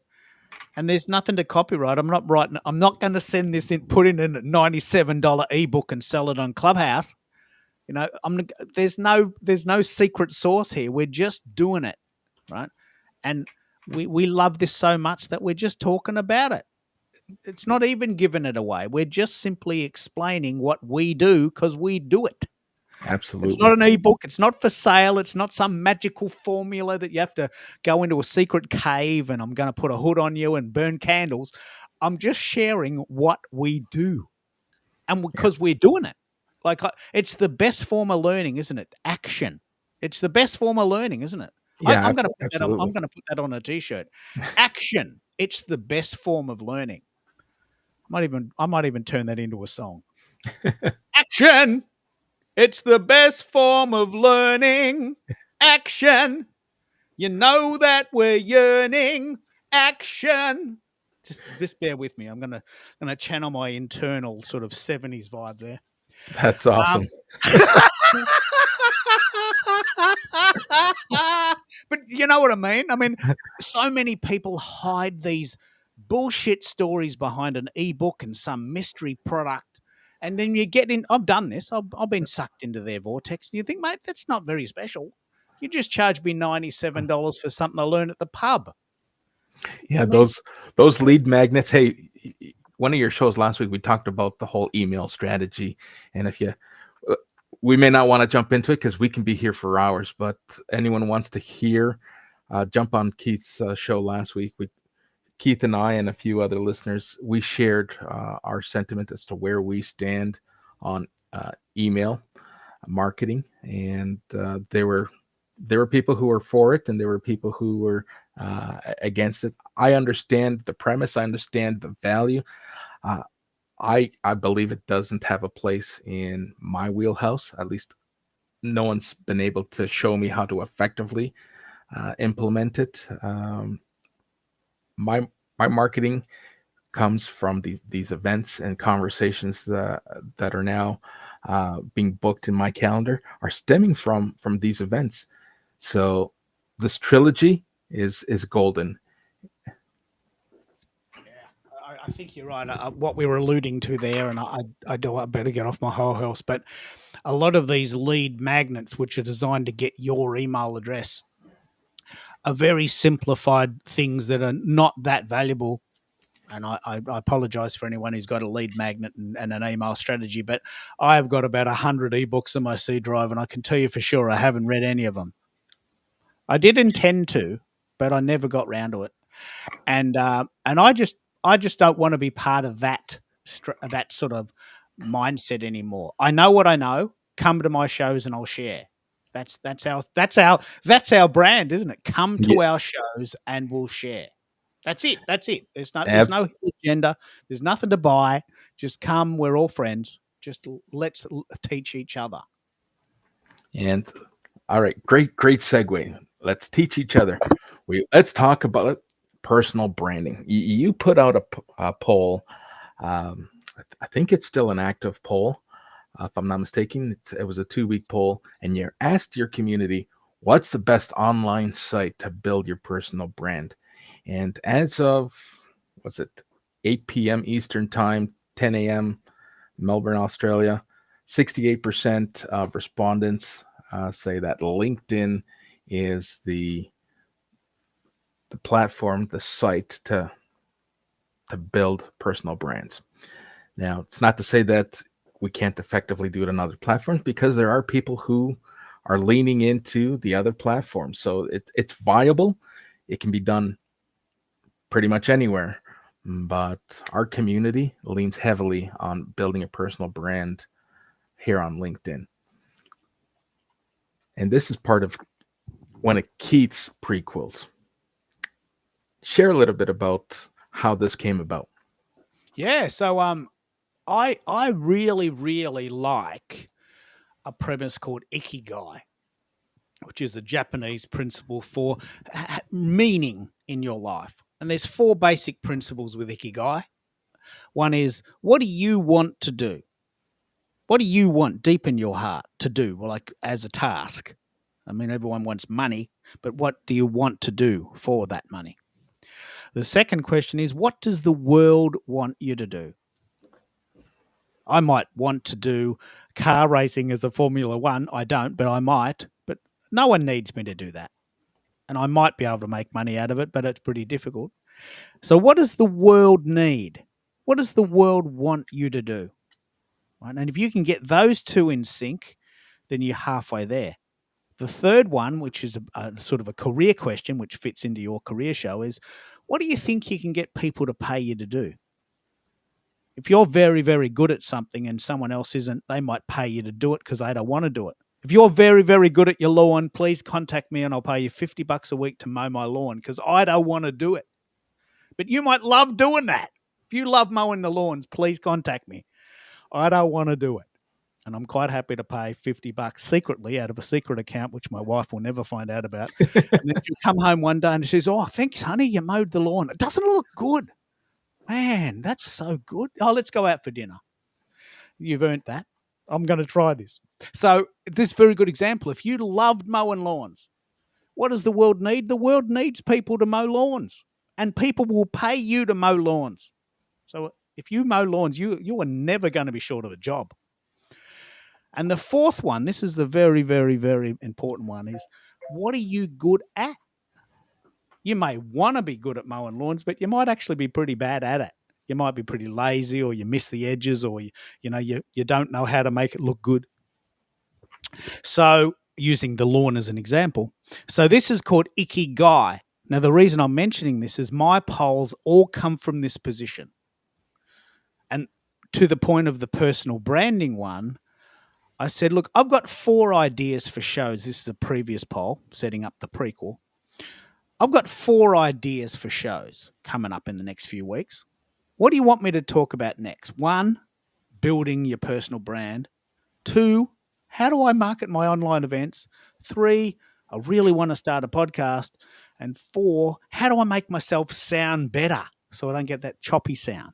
And there's nothing to copyright. I'm not going to send this in, put in a $97 ebook and sell it on Clubhouse. You know, there's no secret sauce here. We're just doing it, right? And we love this so much that we're just talking about it. It's not even giving it away. We're just simply explaining what we do because we do it. Absolutely. It's not an ebook. It's not for sale. It's not some magical formula that you have to go into a secret cave and I'm going to put a hood on you and burn candles. I'm just sharing what we do. And because we're doing it. Like, it's the best form of learning, isn't it? Action. It's the best form of learning, isn't it? Yeah, I'm going to put that on a t-shirt. Action. It's the best form of learning. I might even turn that into a song. Action. It's the best form of learning. Action. You know that we're yearning. Action. Just bear with me. I'm gonna channel my internal sort of 70s vibe there. That's awesome. But you know what I mean? I mean, so many people hide these bullshit stories behind an ebook and some mystery product. And then you get in, I've done this. I've been sucked into their vortex. And you think, mate, that's not very special. You just charged me $97 for something I learned at the pub. Yeah, those lead magnets. Hey, one of your shows last week, we talked about the whole email strategy. And if we may not want to jump into it because we can be here for hours, but anyone wants to hear, jump on Keith's show last week. Keith and I and a few other listeners, we shared our sentiment as to where we stand on email marketing, and there were people who were for it, and there were people who were against it. I understand the premise. I understand the value. I believe it doesn't have a place in my wheelhouse. At least no one's been able to show me how to effectively implement it. My marketing comes from these events and conversations that are now being booked in my calendar are stemming from these events. So this trilogy is golden. I think you're right. What we were alluding to there, and I better get off my whole horse, but a lot of these lead magnets, which are designed to get your email address, are very simplified things that are not that valuable. And I apologize for anyone who's got a lead magnet and an email strategy, but I've got about 100 ebooks on my C drive, and I can tell you for sure I haven't read any of them. I did intend to, but I never got round to it. And I just don't want to be part of that sort of mindset anymore. I know what I know. Come to my shows and I'll share. That's our brand, isn't it? Come to our shows and we'll share. That's it. There's no agenda. There's nothing to buy. Just come. We're all friends. Just let's teach each other. And all right, great segue. Let's teach each other. Let's talk about personal branding. You put out a poll. I think it's still an active poll, if I'm not mistaken. It was a 2-week poll, and you asked your community, what's the best online site to build your personal brand? And as of, 8 p.m. Eastern Time, 10 a.m. Melbourne, Australia, 68% of respondents say that LinkedIn is the platform, the site to build personal brands. Now, it's not to say that we can't effectively do it on other platforms, because there are people who are leaning into the other platforms. So it's viable. It can be done pretty much anywhere. But our community leans heavily on building a personal brand here on LinkedIn. And this is part of one of Keith's prequels. Share a little bit about how this came about. Yeah, so I really, really like a premise called Ikigai, which is a Japanese principle for meaning in your life. And there's 4 basic principles with Ikigai. One is, what do you want to do? What do you want deep in your heart to do, like as a task? I mean, everyone wants money, but what do you want to do for that money? The second question is, what does the world want you to do? I might want to do car racing as a Formula One. I don't, but I might. But no one needs me to do that. And I might be able to make money out of it, but it's pretty difficult. So what does the world need? What does the world want you to do? Right? And if you can get those 2 in sync, then you're halfway there. The third one, which is a sort of a career question, which fits into your career show, is what do you think you can get people to pay you to do? If you're very, very good at something and someone else isn't, they might pay you to do it because they don't want to do it. If you're very, very good at your lawn, please contact me and I'll pay you $50 a week to mow my lawn because I don't want to do it. But you might love doing that. If you love mowing the lawns, please contact me. I don't want to do it. And I'm quite happy to pay $50 secretly out of a secret account, which my wife will never find out about. And then she'll come home one day and she says, oh, thanks, honey, you mowed the lawn. It doesn't look good. Man, that's so good. Oh, let's go out for dinner. You've earned that. I'm going to try this. So this is a very good example. If you loved mowing lawns, what does the world need? The world needs people to mow lawns, and people will pay you to mow lawns. So if you mow lawns, you are never going to be short of a job. And the fourth one, this is the very, very, very important one, is what are you good at? You may want to be good at mowing lawns, but you might actually be pretty bad at it. You might be pretty lazy, or you miss the edges, or you don't know how to make it look good. So using the lawn as an example. So this is called Ikigai. Now, the reason I'm mentioning this is my polls all come from this position. And to the point of the personal branding one, I said, look, I've got 4 ideas for shows. This is a previous poll, setting up the prequel. I've got 4 ideas for shows coming up in the next few weeks. What do you want me to talk about next? 1, building your personal brand. 2, how do I market my online events? 3, I really want to start a podcast. And 4, how do I make myself sound better so I don't get that choppy sound?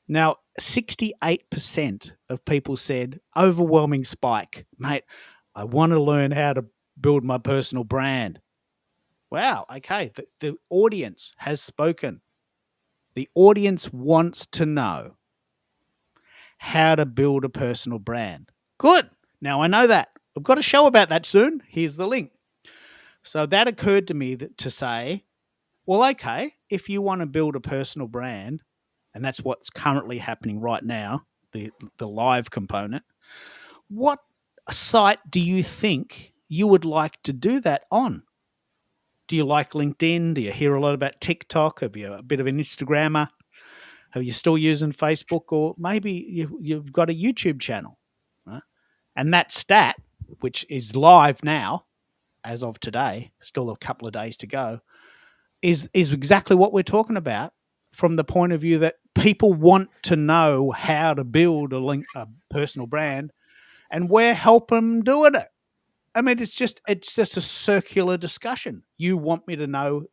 Now, 68% of people said, overwhelming spike, mate, I want to learn how to build my personal brand. Wow, okay, the audience has spoken. The audience wants to know how to build a personal brand. Good. Now I know that. I've got a show about that soon. Here's the link. So that occurred to me to say, well, okay, if you want to build a personal brand, and that's what's currently happening right now, the live component, what site do you think you would like to do that on? Do you like LinkedIn? Do you hear a lot about TikTok? Have you a bit of an Instagrammer? Are you still using Facebook? Or maybe you've got a YouTube channel, right? And that stat, which is live now, as of today, still a couple of days to go, is exactly what we're talking about from the point of view that people want to know how to build a personal brand, and we're helping doing it. I mean, it's just a circular discussion. You want to know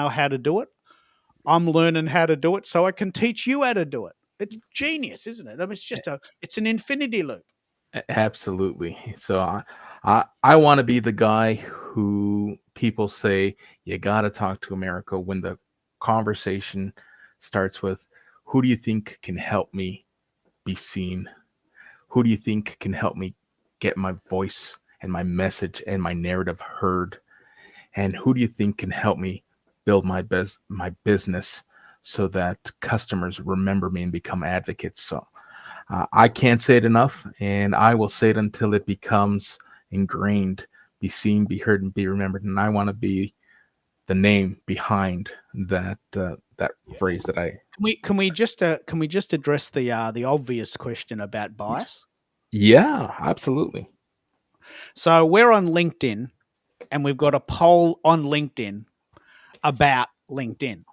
how to do it. I'm learning how to do it so I can teach you how to do it. It's genius, isn't it? I mean, it's an infinity loop. Absolutely. So I want to be the guy who people say you got to talk to America when the conversation starts with, who do you think can help me be seen? Who do you think can help me get my voice and my message and my narrative heard? And who do you think can help me build my business so that customers remember me and become advocates? So I can't say it enough, and I will say it until it becomes ingrained, be seen, be heard, and be remembered. And I want to be the name behind that phrase that I. Can we just address the obvious question about bias? Yeah, absolutely. So we're on LinkedIn, and we've got a poll on LinkedIn about LinkedIn.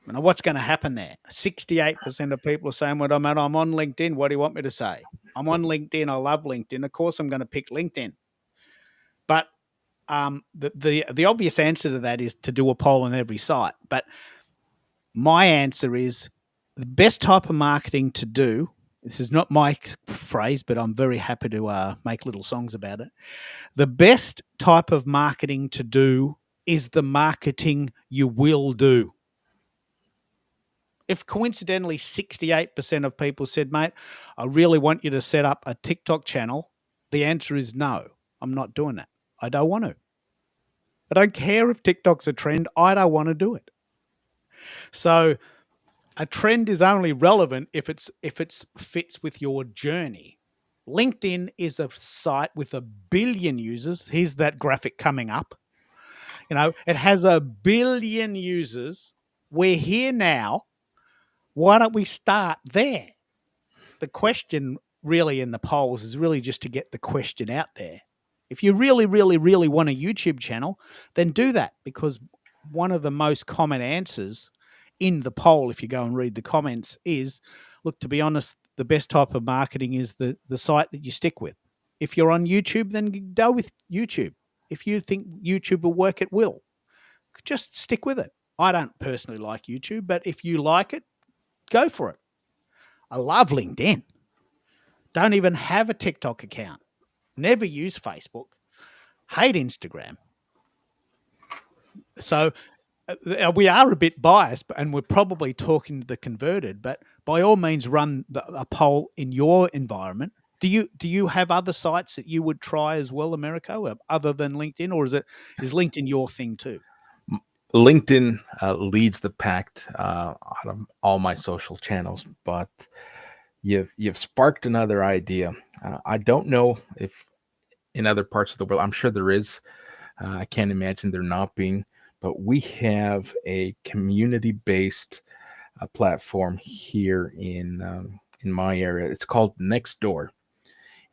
Now, what's going to happen there? 68% of people are saying, well, I'm on LinkedIn. What do you want me to say? I'm on LinkedIn. I love LinkedIn. Of course, I'm going to pick LinkedIn. But the obvious answer to that is to do a poll on every site. But my answer is the best type of marketing to do. This is not my phrase, but I'm very happy to make little songs about it. The best type of marketing to do is the marketing you will do. If coincidentally 68% of people said, mate, I really want you to set up a TikTok channel, the answer is no, I'm not doing that. I don't want to. I don't care if TikTok's a trend. I don't want to do it. So a trend is only relevant if it's fits with your journey. LinkedIn is a site with 1 billion users. Here's that graphic coming up. It has 1 billion users. We're here now. Why don't we start there? The question really in the polls is really just to get the question out there. If you really, really, really want a YouTube channel, then do that, because one of the most common answers in the poll, if you go and read the comments, is, look, to be honest, the best type of marketing is the site that you stick with. If you're on YouTube, then go with YouTube. If you think YouTube will work, it will. Just stick with it. I don't personally like YouTube, but if you like it, go for it. I love LinkedIn. Don't even have a TikTok account. Never use Facebook. Hate Instagram. So we are a bit biased, and we're probably talking to the converted, but by all means run a poll in your environment. Do you have other sites that you would try as well, Americo, other than LinkedIn, or is LinkedIn your thing too? LinkedIn leads the pack out of all my social channels, but you've sparked another idea. I don't know if in other parts of the world, I'm sure there is. I can't imagine there not being, but we have a community-based platform here in my area. It's called Nextdoor,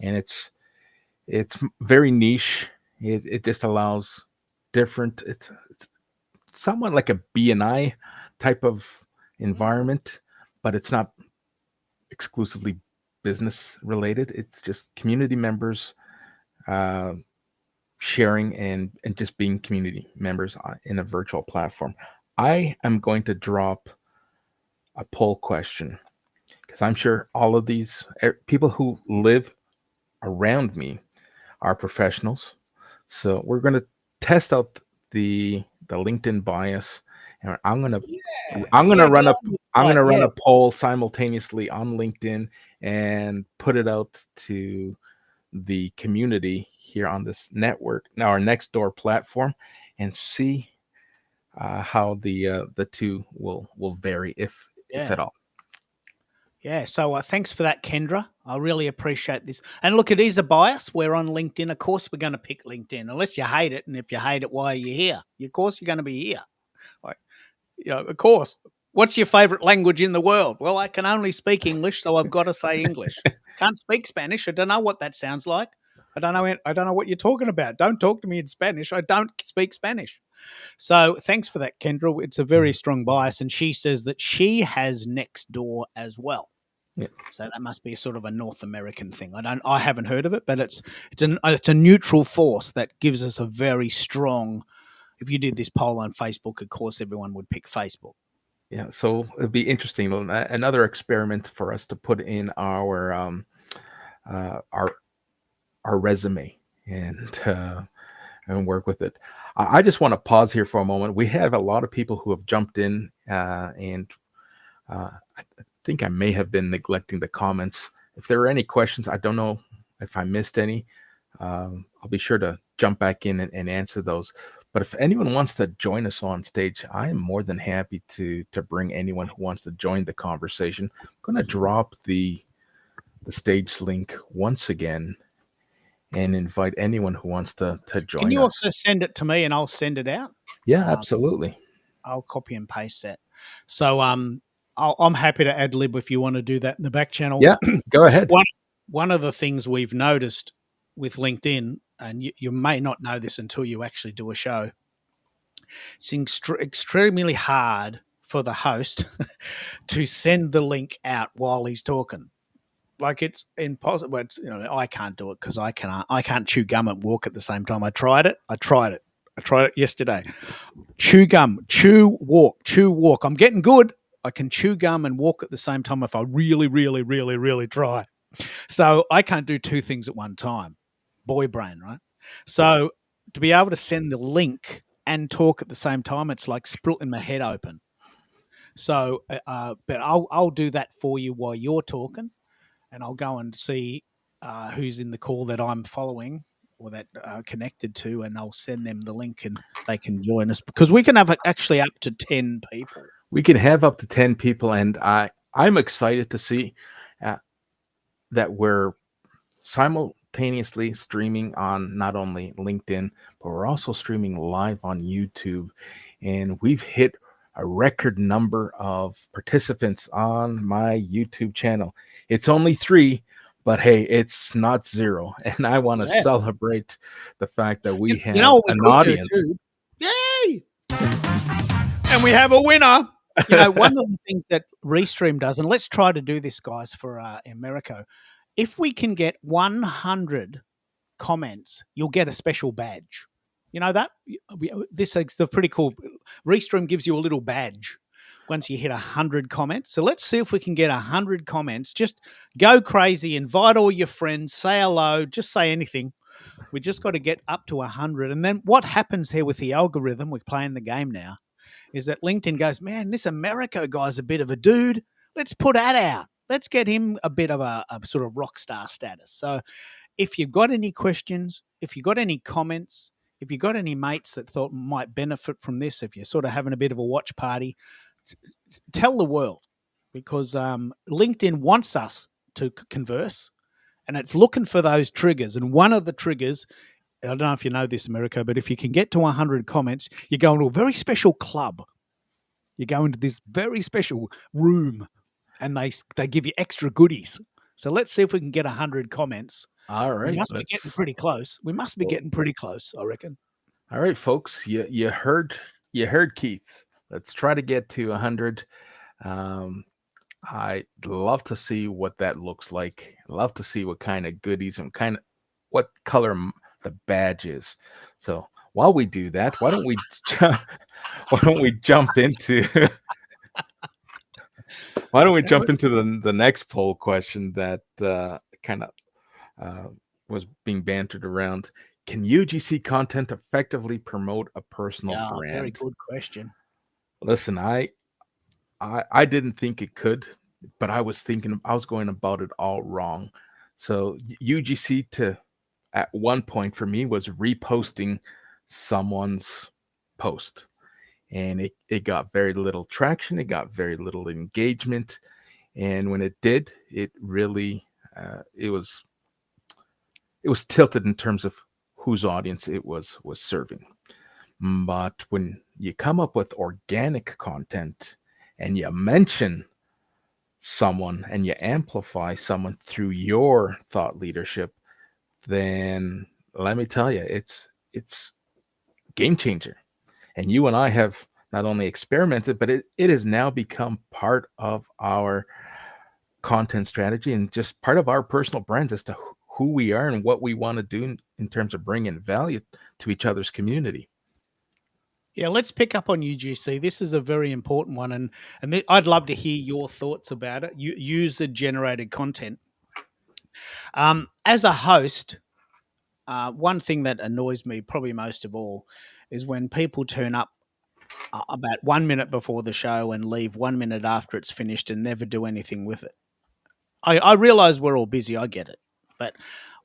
and it's very niche. It just allows different. It's somewhat like a BNI type of environment, but it's not exclusively business related. It's just community members sharing and just being community members in a virtual platform. I am going to drop a poll question, because I'm sure all of these people who live around me are professionals. So we're going to test out the LinkedIn bias And I'm gonna Yeah. I'm gonna Yeah, run get a on the I'm site, gonna run yeah. a poll simultaneously on LinkedIn and put it out to the community here on this network, now our Nextdoor platform, and see how the two will vary, if Yeah. at all. Yeah. So thanks for that, Kendra. I really appreciate this. And look, it is a bias. We're on LinkedIn. Of course, we're going to pick LinkedIn, unless you hate it. And if you hate it, why are you here? Of course, you're going to be here. Like, of course. What's your favorite language in the world? Well, I can only speak English, so I've got to say English. Can't speak Spanish. I don't know what that sounds like. I don't know. I don't know what you're talking about. Don't talk to me in Spanish. I don't speak Spanish. So thanks for that, Kendra. It's a very strong bias, and she says that she has Nextdoor as well. Yeah. So that must be sort of a North American thing. I haven't heard of it, but it's a neutral force that gives us a very strong. If you did this poll on Facebook, of course, everyone would pick Facebook. Yeah, so it'd be interesting. Another experiment for us to put in uh, our our resume and work with it. I just want to pause here for a moment. We have a lot of people who have jumped in, and I think I may have been neglecting the comments. If there are any questions, I don't know if I missed any. I'll be sure to jump back in and answer those. But if anyone wants to join us on stage, I am more than happy to bring anyone who wants to join the conversation. I'm going to drop the stage link once again and invite anyone who wants to Can join you us. also send it to me and I'll send it out? Yeah, absolutely. I'll copy and paste that. So I'm happy to ad lib if you want to do that in the back channel. Yeah, go ahead. One of the things we've noticed with LinkedIn, and you may not know this until you actually do a show, it's extremely hard for the host to send the link out while he's talking. Like it's impossible. I can't do it because I can't chew gum and walk at the same time. I tried it yesterday. Chew gum, chew, walk. I'm getting good. I can chew gum and walk at the same time if I really, really, really, really try. So I can't do two things at one time. Boy brain, right? So to be able to send the link and talk at the same time, it's like splitting my head open. So, but I'll do that for you while you're talking, and I'll go and see who's in the call that I'm following or that connected to, and I'll send them the link and they can join us because we can have actually up to 10 people. We can have up to 10 people, and I'm excited to see that we're simultaneously streaming on not only LinkedIn, but we're also streaming live on YouTube. And we've hit a record number of participants on my YouTube channel. It's only 3, but hey, it's not 0. And I want to celebrate the fact that we have an audience. Yay! And we have a winner. One of the things that Restream does, and let's try to do this, guys, for Americo. If we can get 100 comments, you'll get a special badge. You know that? This is the pretty cool. Restream gives you a little badge once you hit 100 comments. So let's see if we can get 100 comments. Just go crazy, invite all your friends, say hello, just say anything. We just got to get up to 100. And then what happens here with the algorithm, we're playing the game now, is that LinkedIn goes, man, this Americo guy's a bit of a dude. Let's put that out. Let's get him a bit of a sort of rock star status. So if you've got any questions, if you've got any comments, if you've got any mates that thought might benefit from this, if you're sort of having a bit of a watch party, tell the world, because LinkedIn wants us to converse and it's looking for those triggers. And one of the triggers, I don't know if you know this, Americo, but if you can get to 100 comments, you go into a very special club. You go into this very special room and they give you extra goodies. So let's see if we can get 100 comments. All right. We must be getting pretty close. We must be getting pretty close, I reckon. All right, folks. You heard Keith. Let's try to get to 100. I'd love to see what that looks like. Love to see what kind of goodies and what color the badge is. So while we do that, why don't we jump into the next poll question that was being bantered around. Can UGC content effectively promote a personal brand? Very good question. Listen, I didn't think it could, but I was thinking I was going about it all wrong. So UGC to at one point for me was reposting someone's post, and it got very little traction, it got very little engagement, and when it did, it really it was tilted in terms of whose audience it was serving. But when you come up with organic content and you mention someone and you amplify someone through your thought leadership, then let me tell you, it's game changer. And you and I have not only experimented, but it has now become part of our content strategy and just part of our personal brands as to who we are and what we want to do in terms of bringing value to each other's community. Yeah, let's pick up on UGC. This is a very important one, and I'd love to hear your thoughts about it. User generated content. As a host, one thing that annoys me probably most of all is when people turn up about 1 minute before the show and leave 1 minute after it's finished and never do anything with it. I realize we're all busy. I get it. But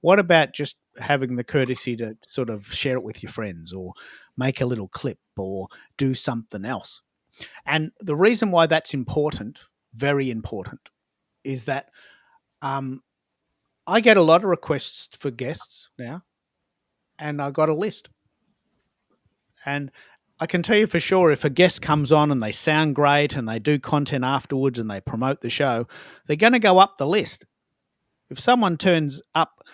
what about just having the courtesy to sort of share it with your friends or make a little clip or do something else? And the reason why that's important, very important, is that I get a lot of requests for guests now, and I got a list. And I can tell you for sure, if a guest comes on and they sound great and they do content afterwards and they promote the show, they're going to go up the list. If someone turns up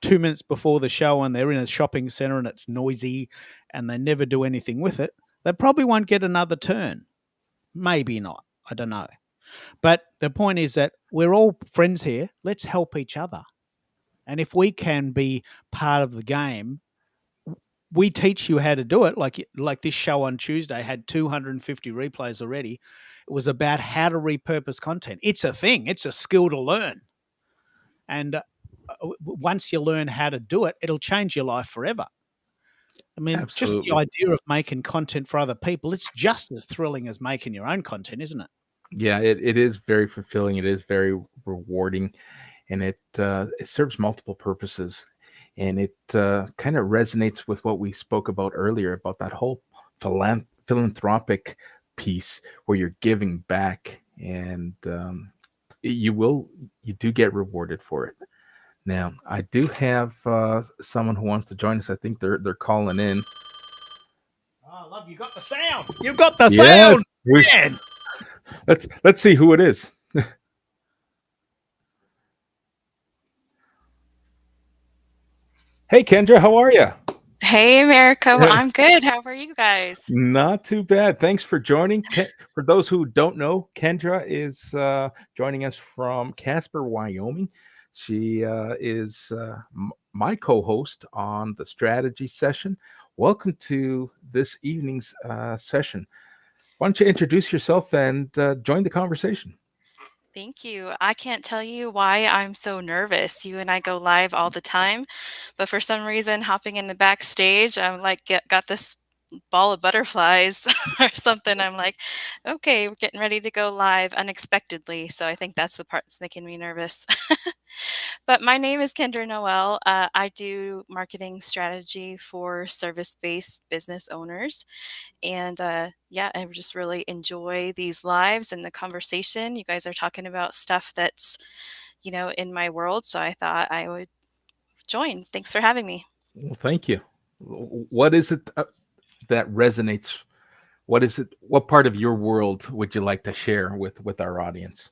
2 minutes before the show and they're in a shopping center and it's noisy and they never do anything with it, they probably won't get another turn. Maybe not. I don't know. But the point is that we're all friends here. Let's help each other. And if we can be part of the game, we teach you how to do it. Like this show on Tuesday had 250 replays already. It was about how to repurpose content. It's a thing. It's a skill to learn. And once you learn how to do it, it'll change your life forever. I mean, Absolutely. just the idea of making content for other people, it's just as thrilling as making your own content, isn't it? Yeah, it is very fulfilling. It is very rewarding, and it serves multiple purposes. And it kind of resonates with what we spoke about earlier about that whole philanthropic piece where you're giving back, and you do get rewarded for it. Now, I do have someone who wants to join us. I think they're calling in. Oh, love, you got the sound. You've got the Yes, sound. Man. let's see who it is. Hey, Kendra, how are you? Hey, America. Well, I'm good. How are you guys? Not too bad. Thanks for joining. For those who don't know, Kendra is joining us from Casper, Wyoming. She is my co-host on the strategy session. Welcome to this evening's session. Why don't you introduce yourself and join the conversation? Thank you. I can't tell you why I'm so nervous. You and I go live all the time, but for some reason, hopping in the backstage, I'm like, got this ball of butterflies or something. I'm like, okay, we're getting ready to go live unexpectedly. So I think that's the part that's making me nervous. But my name is Kendra Noel. I do marketing strategy for service-based business owners. And yeah, I just really enjoy these lives and the conversation. You guys are talking about stuff that's, in my world. So I thought I would join. Thanks for having me. Well, thank you. What is it that resonates? What is it? What part of your world would you like to share with our audience?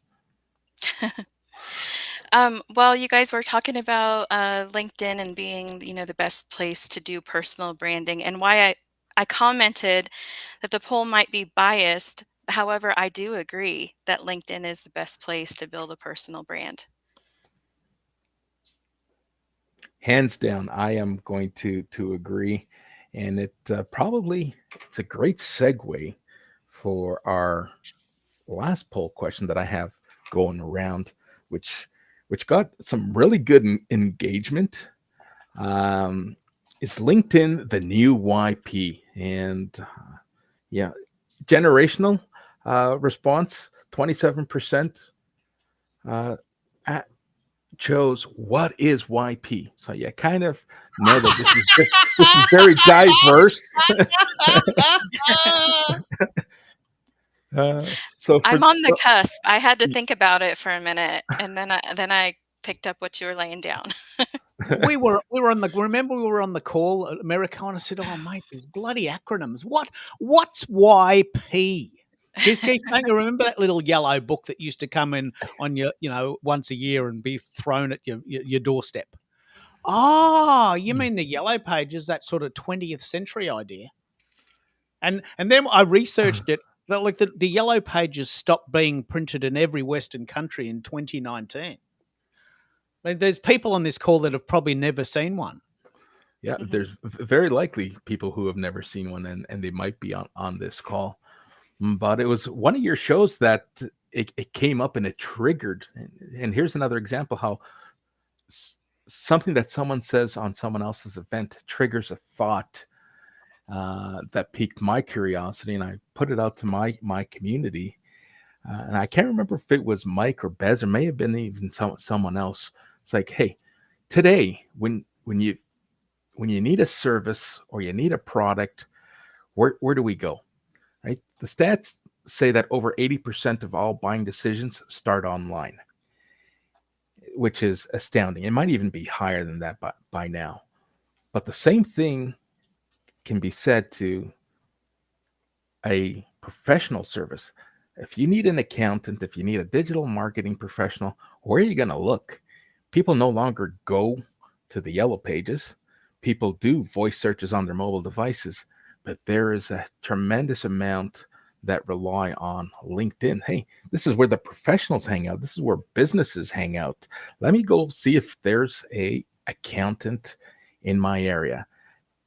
Well, you guys were talking about LinkedIn and being, the best place to do personal branding, and why I commented that the poll might be biased. However, I do agree that LinkedIn is the best place to build a personal brand. Hands down, I am going to agree, and it's a great segue for our last poll question that I have going around, which got some really good engagement. Is LinkedIn the new YP? And yeah, generational response, 27% uh, chose what is YP. So you kind of know that this is very diverse. So I'm for on the cusp. I had to think about it for a minute, and then I picked up what you were laying down. we were on the remember we were on the call at America, and I said, "Oh mate, these bloody acronyms. What's YP?" Because Keith, don't you remember that little yellow book that used to come in on your, once a year and be thrown at your doorstep? Oh, you mean the yellow pages, that sort of 20th century idea? And then I researched it. That like the yellow pages stopped being printed in every Western country in 2019. I mean, there's people on this call that have probably never seen one. Yeah, Mhm. there's very likely people who have never seen one, and they might be on this call. But it was one of your shows that it came up and it triggered. And here's another example how something that someone says on someone else's event triggers a thought that piqued my curiosity, and I put it out to my community. And I can't remember if it was Mike or Bez, or may have been even someone else. It's like, hey, today when you need a service or you need a product, where do we go? Right? The stats say that over 80% of all buying decisions start online, which is astounding. It might even be higher than that by now. But the same thing can be said to a professional service. If you need an accountant, if you need a digital marketing professional, where are you going to look? People no longer go to the yellow pages. People do voice searches on their mobile devices, but there is a tremendous amount that rely on LinkedIn. Hey, this is where the professionals hang out. This is where businesses hang out. Let me go see if there's a accountant in my area.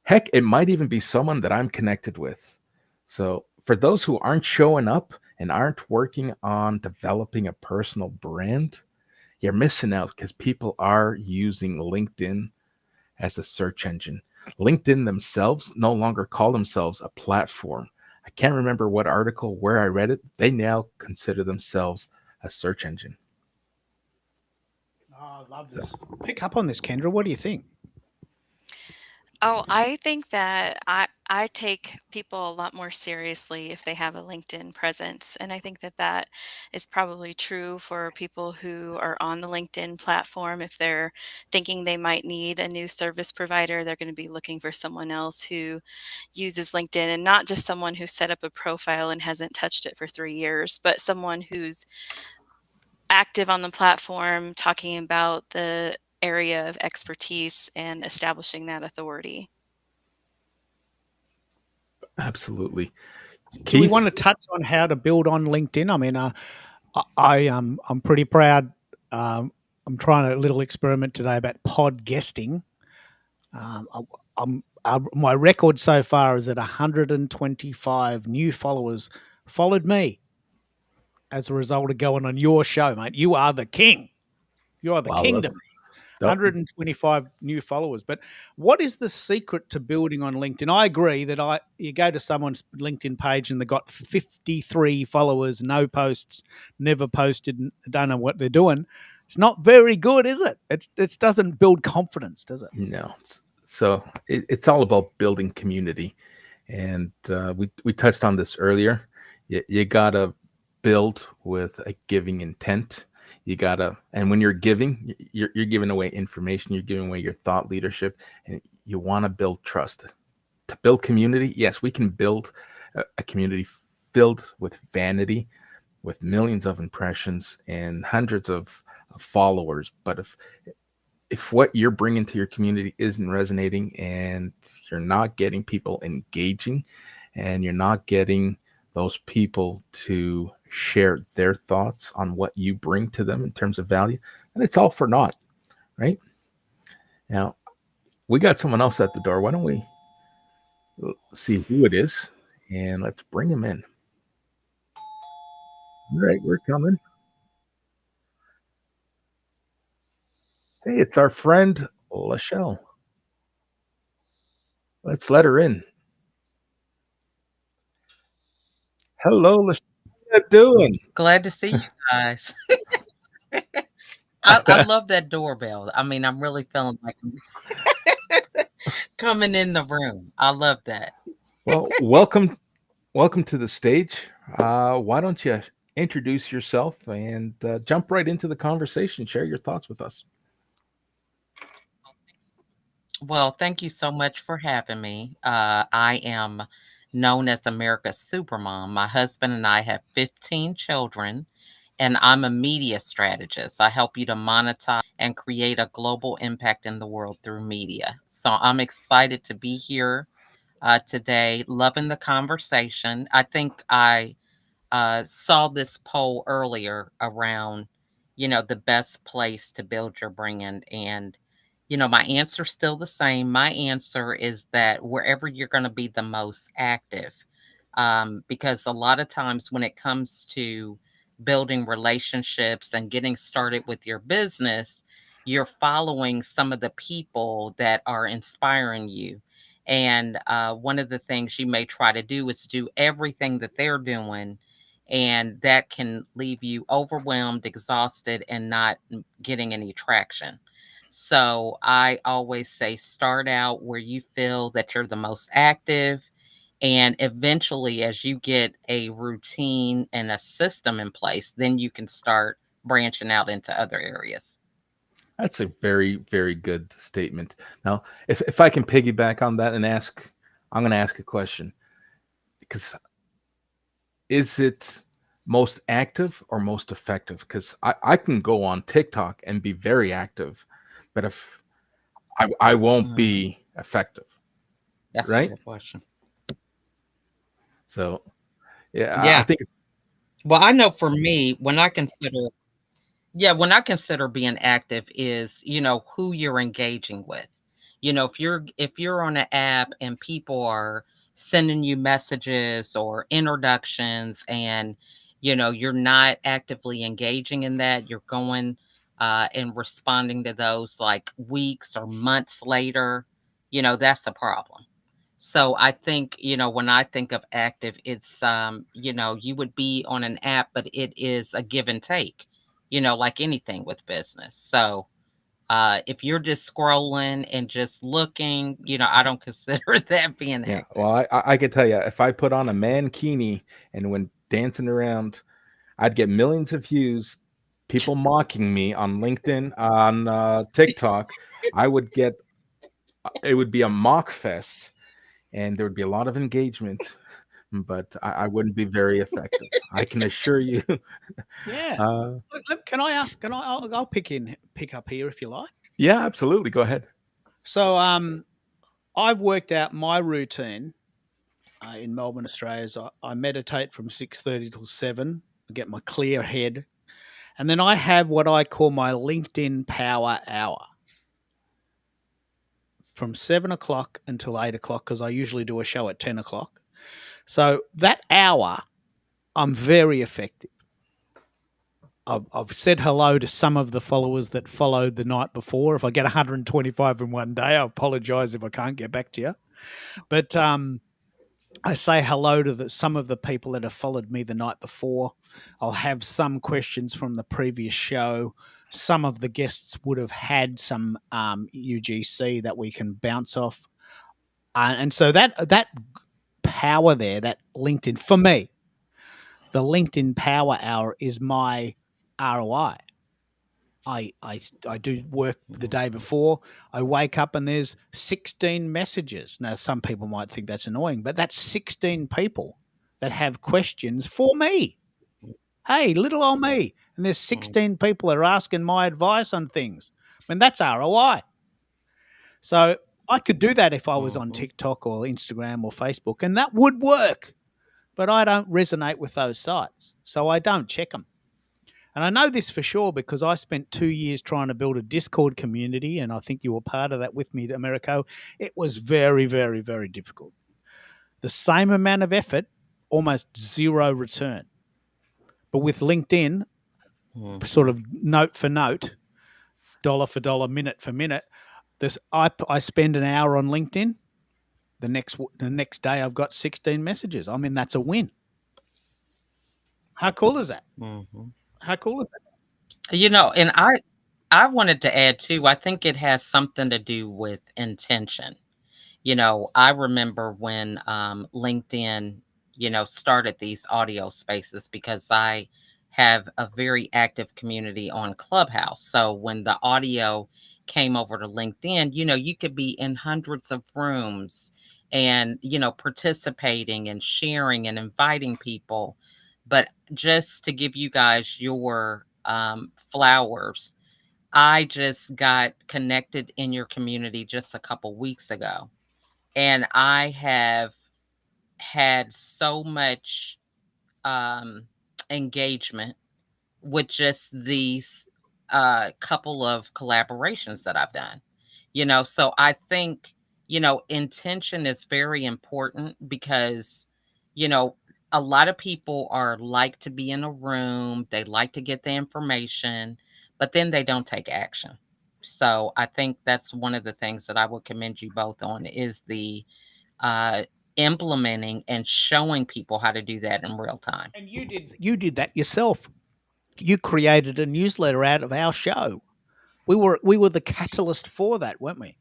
Heck, it might even be someone that I'm connected with. So for those who aren't showing up and aren't working on developing a personal brand, you're missing out because people are using LinkedIn as a search engine. LinkedIn themselves no longer call themselves a platform. I can't remember what article where I read it. They now consider themselves a search engine. Oh, I love this. Pick up on this, Kendra. What do you think? Oh, I think that I take people a lot more seriously if they have a LinkedIn presence, and I think that that is probably true for people who are on the LinkedIn platform. If they're thinking they might need a new service provider, they're going to be looking for someone else who uses LinkedIn, and not just someone who set up a profile and hasn't touched it for 3 years, but someone who's active on the platform, talking about the area of expertise and establishing that authority. Absolutely. Do we Keith? want to touch on how to build on LinkedIn? I mean, I'm pretty proud. I'm trying a little experiment today about pod guesting. My record so far is that 125 new followers followed me as a result of going on your show, mate. You are the king. You are the Wow, kingdom. that- 125 new followers. But what is the secret to building on LinkedIn? I agree that you go to someone's LinkedIn page and they've got 53 followers, no posts, never posted, don't know what they're doing. It's not very good, is it? It doesn't build confidence, does it? No. So it's all about building community. And we touched on this earlier. You got to build with a giving intent. You got to, and when you're giving, you're giving away information, you're giving away your thought leadership, and you want to build trust. To build community, yes, we can build a community filled with vanity, with millions of impressions and hundreds of followers. But if what you're bringing to your community isn't resonating, and you're not getting people engaging, and you're not getting those people to share their thoughts on what you bring to them in terms of value, then it's all for naught, right? Now, we got someone else at the door. Why don't we see who it is, and let's bring him in. All right, we're coming. Hey, it's our friend Lachelle. Let's let her in. Hello, Lashana. How you doing? Glad to see you guys. I love that doorbell. I mean, I'm really feeling like I'm coming in the room. I love that. Well, welcome to the stage. Why don't you introduce yourself and jump right into the conversation? Share your thoughts with us. Well, thank you so much for having me. I am known as America's Supermom. My husband and I have 15 children, and I'm a media strategist. I help you to monetize and create a global impact in the world through media. So I'm excited to be here today, loving the conversation. I think I saw this poll earlier around, the best place to build your brand. And, my answer's still the same. My answer is that wherever you're going to be the most active, because a lot of times when it comes to building relationships and getting started with your business, you're following some of the people that are inspiring you. And one of the things you may try to do is do everything that they're doing, and that can leave you overwhelmed, exhausted, and not getting any traction. So I always say start out where you feel that you're the most active. And eventually, as you get a routine and a system in place, then you can start branching out into other areas. That's a very, very good statement. Now, if I can piggyback on that and I'm going to ask a question because is it most active or most effective? Because I can go on TikTok and be very active, but if I won't Mm, be effective, that's a right? good question. So, yeah, I Yeah. think Well, I know for me, when I consider being active is, who you're engaging with. If you're on an app and people are sending you messages or introductions and you're not actively engaging in that, you're going and responding to those like weeks or months later, that's a problem. So I think, when I think of active, it's you would be on an app, but it is a give and take, like anything with business. So if you're just scrolling and just looking, I don't consider that being yeah. active. Well, I can tell you, if I put on a mankini and went dancing around, I'd get millions of views. People mocking me on LinkedIn, on TikTok. I would get. It would be a mock fest, and there would be a lot of engagement, but I wouldn't be very effective. I can assure you. Yeah. Uh, Can I ask? I'll pick up here if you like. yeah, absolutely. Go ahead. So, I've worked out my routine in Melbourne, Australia. Is I meditate from 6:30 till 7. I get my clear head, and then I have what I call my LinkedIn Power Hour from 7 o'clock until 8 o'clock because I usually do a show at 10 o'clock. So that hour, I'm very effective. I've said hello to some of the followers that followed the night before. If I get 125 in one day, I apologize if I can't get back to you. But I say hello to some of the people that have followed me the night before. I'll have some questions from the previous show. Some of the guests would have had some UGC that we can bounce off. And so that power there, that LinkedIn, for me, the LinkedIn Power Hour is my ROI. I do work the day before. I wake up and there's 16 messages. Now, some people might think that's annoying, but that's 16 people that have questions for me. Hey, little old me. And there's 16 people that are asking my advice on things. I mean, that's ROI. So I could do that if I was on TikTok or Instagram or Facebook, and that would work. But I don't resonate with those sites, so I don't check them. And I know this for sure because I spent 2 years trying to build a Discord community, and I think you were part of that with me, Americo. It was very, very, very difficult. The same amount of effort, almost zero return. But with LinkedIn, sort of note for note, dollar for dollar, minute for minute, I spend an hour on LinkedIn. The next day, I've got 16 messages. I mean, that's a win. How cool is that? Mhm. How cool is that? And I wanted to add too, I think it has something to do with intention. I remember when LinkedIn, started these audio spaces because I have a very active community on Clubhouse. So when the audio came over to LinkedIn, you could be in hundreds of rooms and, participating and sharing and inviting people. But just to give you guys your flowers, I just got connected in your community just a couple weeks ago, and I have had so much um, engagement with just these couple of collaborations that I've done. So I think, intention is very important because, you know, a lot of people are like to be in a room, they like to get the information, but then they don't take action. So I think that's one of the things that I would commend you both on is the uh, implementing and showing people how to do that in real time. And you did that yourself. You created a newsletter out of our show. We were the catalyst for that, weren't we?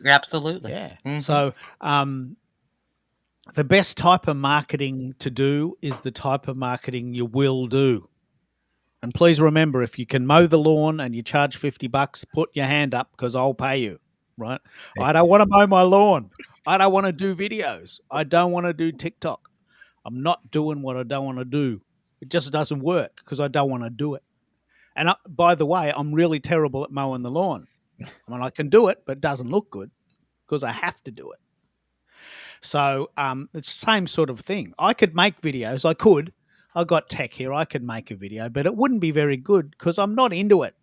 Absolutely. Yeah. Mhm. So the best type of marketing to do is the type of marketing you will do. And please remember, if you can mow the lawn and you charge $50, put your hand up because I'll pay you. Right? I don't want to mow my lawn. I don't want to do videos. I don't want to do TikTok. I'm not doing what I don't want to do. It just doesn't work because I don't want to do it. And by the way, I'm really terrible at mowing the lawn. I mean, I can do it, but it doesn't look good because I have to do it. So it's the same sort of thing. I could make videos. I got tech here. I could make a video, but it wouldn't be very good because I'm not into it.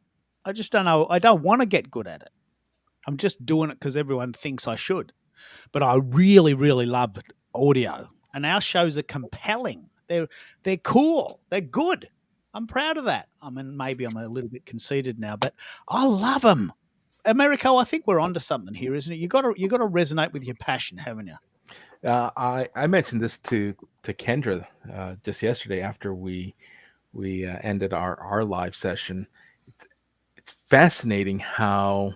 I just don't know. I don't want to get good at it. I'm just doing it because everyone thinks I should. But I really, really love audio. And our shows are compelling. They're cool. They're good. I'm proud of that. I mean, maybe I'm a little bit conceited now, but I love them. Americo, I think we're onto something here, isn't it? You got to resonate with your passion, haven't you? I mentioned this to Kendra just yesterday after we ended our live session. It's fascinating how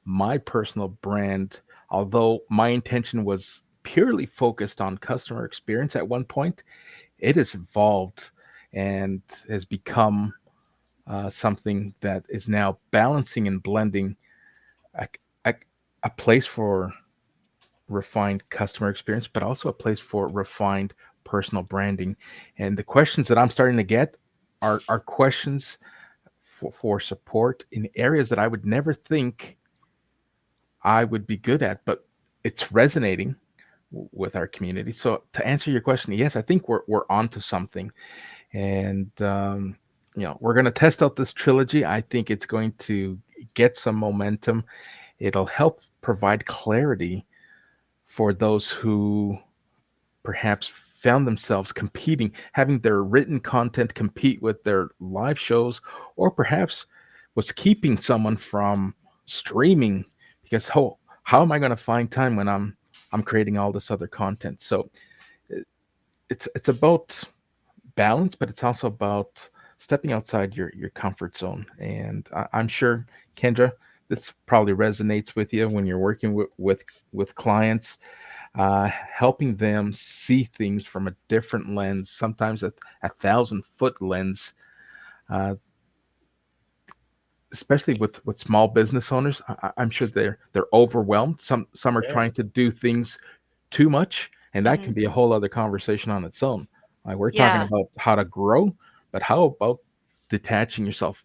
my personal brand, although my intention was purely focused on customer experience at one point, it has evolved and has become something that is now balancing and blending a, a, a place for refined customer experience, but also a place for refined personal branding. And the questions that I'm starting to get are questions for support in areas that I would never think I would be good at, but it's resonating with our community. So to answer your question, yes, I think we're onto something, and we're going to test out this trilogy. I think it's going to get some momentum. It'll help provide clarity for those who perhaps found themselves competing, having their written content compete with their live shows, or perhaps was keeping someone from streaming because how am I going to find time when I'm creating all this other content? So it's about balance, but it's also about stepping outside your comfort zone. And I'm sure, Kendra, this probably resonates with you when you're working with clients, helping them see things from a different lens, sometimes a 1,000-foot lens, uh, especially with small business owners. I'm sure they're overwhelmed. Some are Yeah. trying to do things too much, and that can Mhm. be a whole other conversation on its own. Like we're talking Yeah. about how to grow, but how about detaching yourself,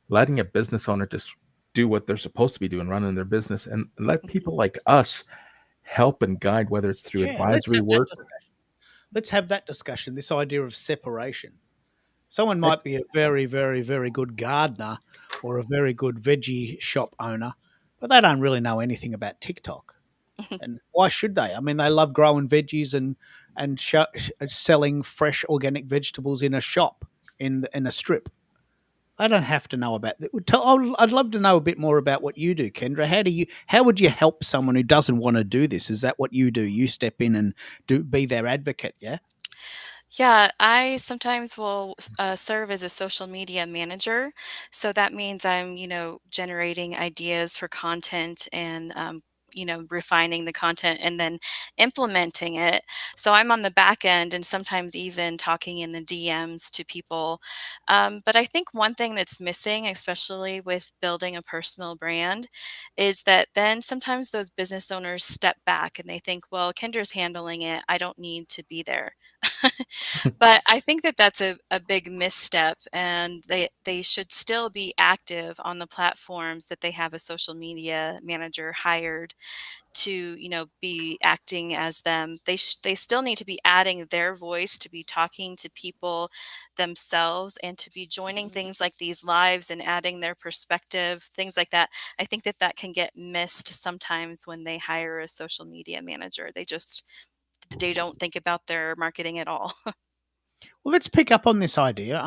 letting a business owner just do what they're supposed to be doing, running their business, and let people like us help and guide, whether it's through Yeah, let's advisory have that work. discussion. Let's have that discussion. This idea of separation. Someone might be a very, very, very good gardener or a very good veggie shop owner, but they don't really know anything about TikTok. And why should they? I mean, they love growing veggies and selling fresh organic vegetables in a shop in a strip. I don't have to know about that. I'd love to know a bit more about what you do, Kendra. How would you help someone who doesn't want to do this? Is that what you do? You step in and be their advocate, yeah? Yeah, I sometimes will serve as a social media manager. So that means I'm, generating ideas for content and, refining the content and then implementing it. So I'm on the back end and sometimes even talking in the DMs to people. But I think one thing that's missing, especially with building a personal brand, is that then sometimes those business owners step back and they think, well, Kendra's handling it. I don't need to be there. But I think that that's a big misstep, and they should still be active on the platforms that they have a social media manager hired to, be acting as them. They still need to be adding their voice, to be talking to people themselves, and to be joining things like these lives and adding their perspective, things like that. I think that that can get missed sometimes when they hire a social media manager. They don't think about their marketing at all. Well, let's pick up on this idea.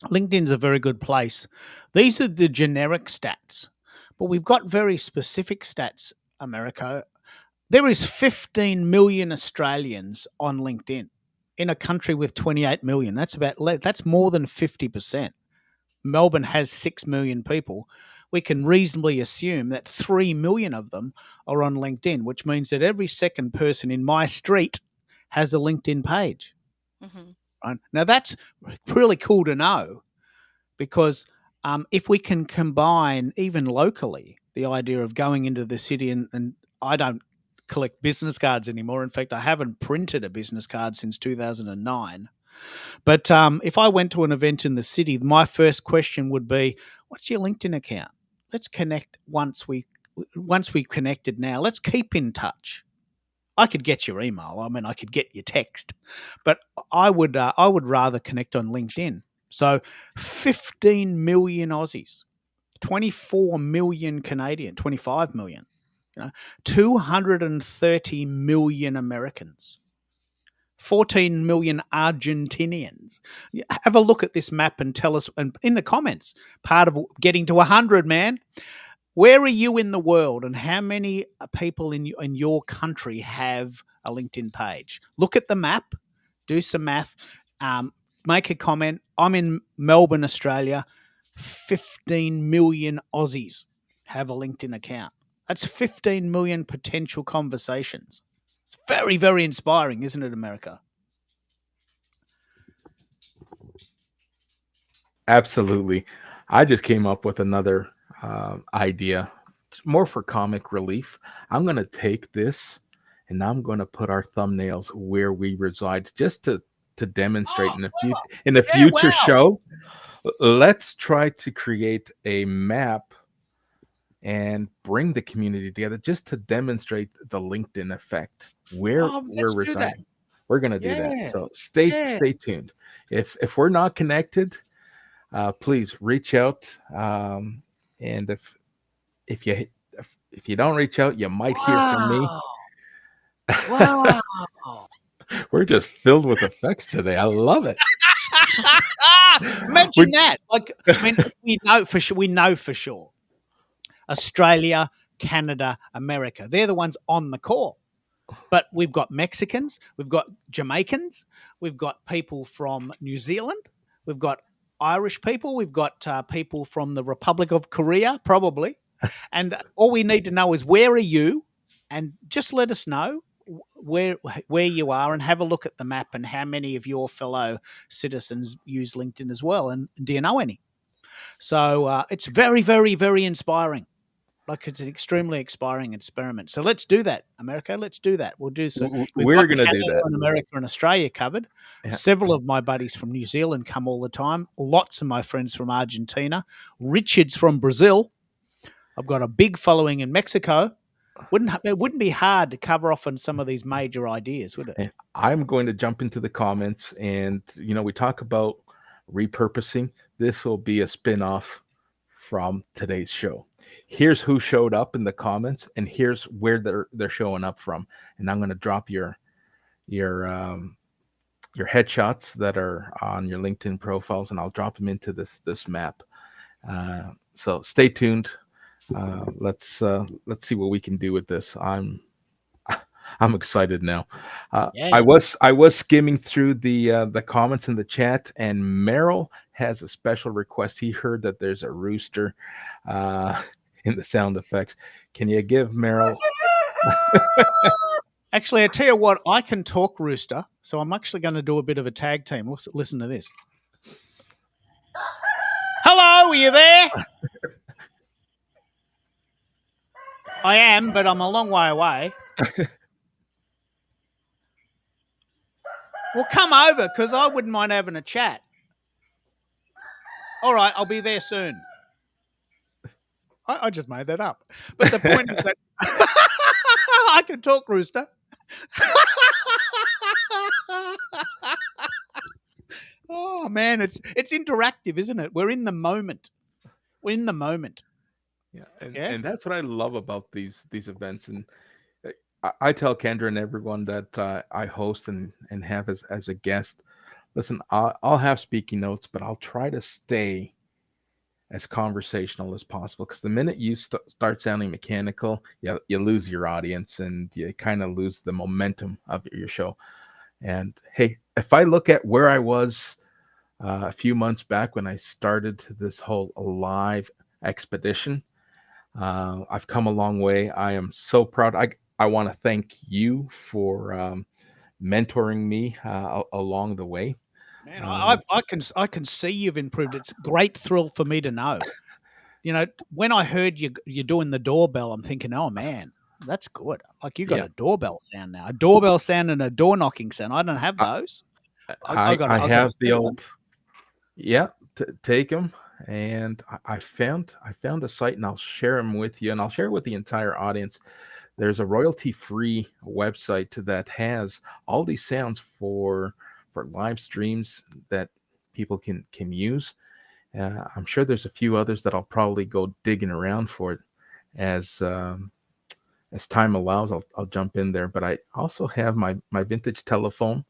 LinkedIn's a very good place. These are the generic stats, but we've got very specific stats, America. There is 15 million Australians on LinkedIn in a country with 28 million. That's more than 50%. Melbourne has 6 million people. We can reasonably assume that 3 million of them are on LinkedIn, which means that every second person in my street has a LinkedIn page. Mhm. Right? Now, that's really cool to know, because if we can combine, even locally, the idea of going into the city, and I don't collect business cards anymore. In fact, I haven't printed a business card since 2009. But if I went to an event in the city, my first question would be, what's your LinkedIn account? Let's connect once we've connected now. Let's keep in touch. I could get your email. I mean, I could get your text, but I would rather connect on LinkedIn. So 15 million Aussies, 24 million Canadian, 25 million, 230 million Americans, 14 million Argentinians. Have a look at this map and tell us, and in the comments, part of getting to 100, man. Where are you in the world, and how many people in your country have a LinkedIn page? Look at the map, do some math, make a comment. I'm in Melbourne, Australia. 15 million Aussies have a LinkedIn account. That's 15 million potential conversations. It's very, very inspiring, isn't it, America? Absolutely. I just came up with another idea, more for comic relief. I'm going to take this and I'm going to put our thumbnails where we reside, just to demonstrate in the future wow. show. Let's try to create a map and bring the community together, just to demonstrate the LinkedIn effect where Oh, we're let's do that. residing. We're going to do that. Yeah. So Yeah. stay tuned. If we're not connected, please reach out. And if you don't reach out, you might hear from me. Wow. We're just filled with effects today. I love it. Imagine that. Like, I mean, we know for sure. Australia, Canada, America. They're the ones on the call. But we've got Mexicans, we've got Jamaicans, we've got people from New Zealand, we've got Irish people, we've got people from the Republic of Korea, probably. And all we need to know is, where are you? And just let us know where you are, and have a look at the map and how many of your fellow citizens use LinkedIn as well. And do you know any? So it's very, very, very inspiring. Like, it's an extremely inspiring experiment. So let's do that, America. Let's do that. We'll do so. We're going to do Canada that. and America and Australia covered. Yeah. Several of my buddies from New Zealand come all the time. Lots of my friends from Argentina. Richard's from Brazil. I've got a big following in Mexico. It wouldn't be hard to cover off on some of these major ideas, would it? And I'm going to jump into the comments, and we talk about repurposing. This will be a spin-off from today's show. Here's who showed up in the comments, and here's where they're showing up from. And I'm going to drop your your headshots that are on your LinkedIn profiles, and I'll drop them into this map. So stay tuned. Let's see what we can do with this. I'm excited now. Yeah. I was skimming through the comments in the chat, and Merrill has a special request. He heard that there's a rooster in the sound effects. Can you give Merrill? Actually, I tell you what, I can talk rooster, so I'm actually going to do a bit of a tag team. Listen to this. Hello, are you there? I am, but I'm a long way away. Well, come over, because I wouldn't mind having a chat. All right, I'll be there soon. I just made that up. But the point is that I can talk rooster. Oh man, it's interactive, isn't it? We're in the moment. We're in the moment. Yeah, Yeah. and that's what I love about these events. And I tell Kendra and everyone that I host and have as a guest, listen, I'll have speaking notes, but I'll try to stay as conversational as possible, because the minute you start sounding mechanical, you lose your audience and you kind of lose the momentum of your show. And hey, if I look at where I was a few months back when I started this whole live expedition, I've come a long way. I am so proud. I want to thank you for mentoring me along the way. Man, I can see you've improved. It's a great thrill for me to know. You know, when I heard you're doing the doorbell, I'm thinking, oh man, that's good. Like you got Yeah. a doorbell sound now, a doorbell sound and a door knocking sound. I don't have those. I gotta have steal the one. old, yeah, take them. And I found a site, and I'll share them with you, and I'll share with the entire audience. There's a royalty-free website that has all these sounds for live streams that people can use. I'm sure there's a few others that I'll probably go digging around for it as time allows. I'll jump in there. But I also have my vintage telephone.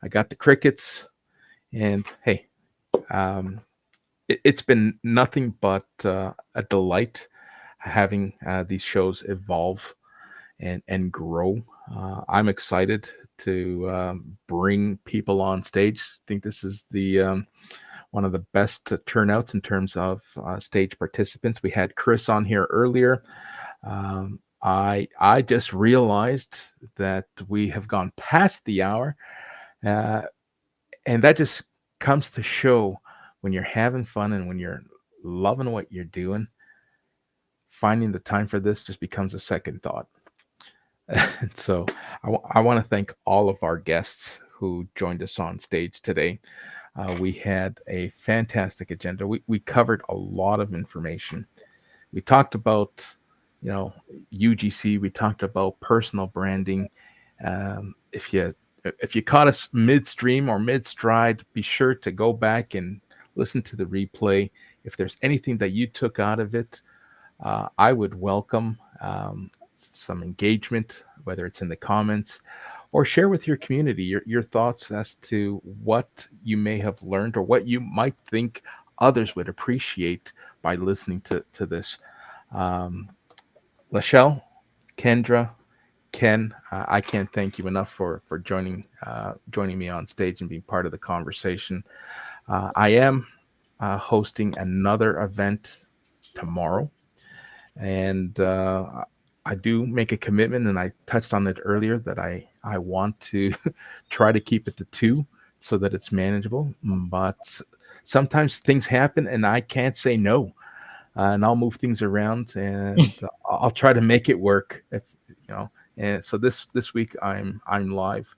I got the crickets, and hey, it's been nothing but a delight having these shows evolve and grow. I'm excited to bring people on stage. I think this is the one of the best turnouts in terms of stage participants. We had Chris on here earlier. I just realized that we have gone past the hour, and that just comes to show when you're having fun and when you're loving what you're doing, finding the time for this just becomes a second thought. And so I want to thank all of our guests who joined us on stage today. We had a fantastic agenda. We covered a lot of information. We talked about, UGC. We talked about personal branding. If you caught us midstream or mid-stride, be sure to go back and listen to the replay. If there's anything that you took out of it, I would welcome some engagement, whether it's in the comments or share with your community your thoughts as to what you may have learned or what you might think others would appreciate by listening to this. Lachelle, Kendra, Ken, I can't thank you enough for joining me on stage and being part of the conversation. I am hosting another event tomorrow, and I do make a commitment, and I touched on it earlier, that I want to try to keep it to 2 so that it's manageable. But sometimes things happen and I can't say no, and I'll move things around, and I'll try to make it work. And so this week I'm live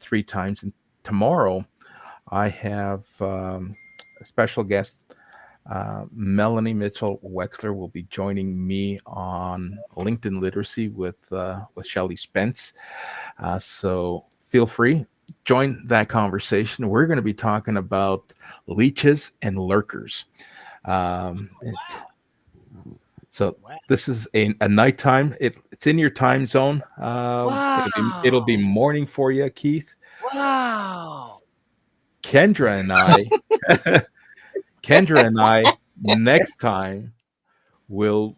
3 times, and tomorrow I have a special guest. Melanie Mitchell Wexler will be joining me on LinkedIn Literacy with Shelly Spence. So feel free, join that conversation. We're going to be talking about leeches and lurkers. So this is a nighttime. It's in your time zone. It'll be morning for you, Keith. Wow. Kendra and I, Kendra and I, next time will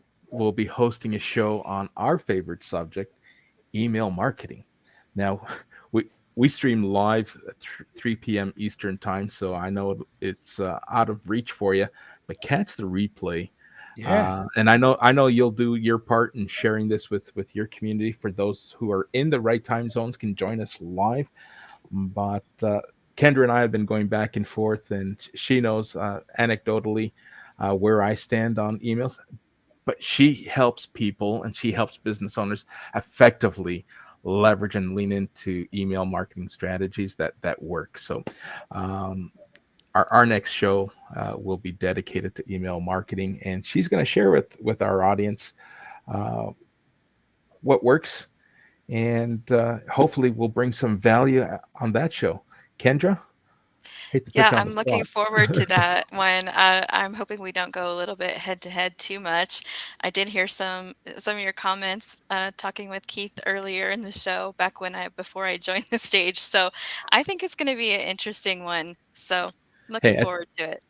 be hosting a show on our favorite subject, email marketing. Now, we stream live at 3 p.m. Eastern time, so I know it's out of reach for you, but catch the replay. Yeah. And I know you'll do your part in sharing this with your community. For those who are in the right time zones, can join us live. But Kendra and I have been going back and forth, and she knows anecdotally where I stand on emails. But she helps people and she helps business owners effectively leverage and lean into email marketing strategies that work. So, um, our next show will be dedicated to email marketing, and she's going to share with our audience uh, what works, and hopefully we'll bring some value on that show. Kendra, hate to put Yeah, you on the I'm looking spot. forward to that one. I'm hoping we don't go a little bit head to head too much. I did hear some of your comments talking with Keith earlier in the show back when I before I joined the stage. So I think it's going to be an interesting one. So looking Hey, forward to it.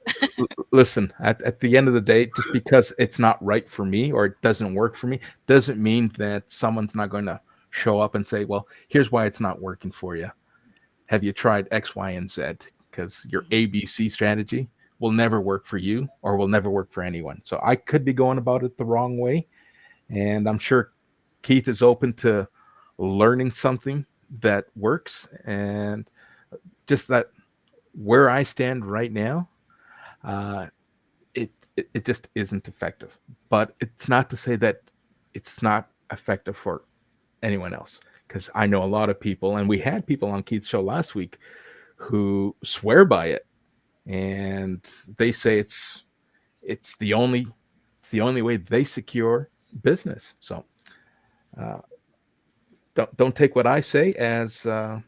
listen, at the end of the day, just because it's not right for me or it doesn't work for me doesn't mean that someone's not going to show up and say, well, here's why it's not working for you. Have you tried X, Y, and Z? Because your ABC strategy will never work for you or will never work for anyone. So I could be going about it the wrong way. And I'm sure Keith is open to learning something that works. And just that where I stand right now, uh, it just isn't effective. But it's not to say that it's not effective for anyone else. Because I know a lot of people, and we had people on Keith's show last week who swear by it, and they say it's the only way they secure business. So uh, don't take what I say as the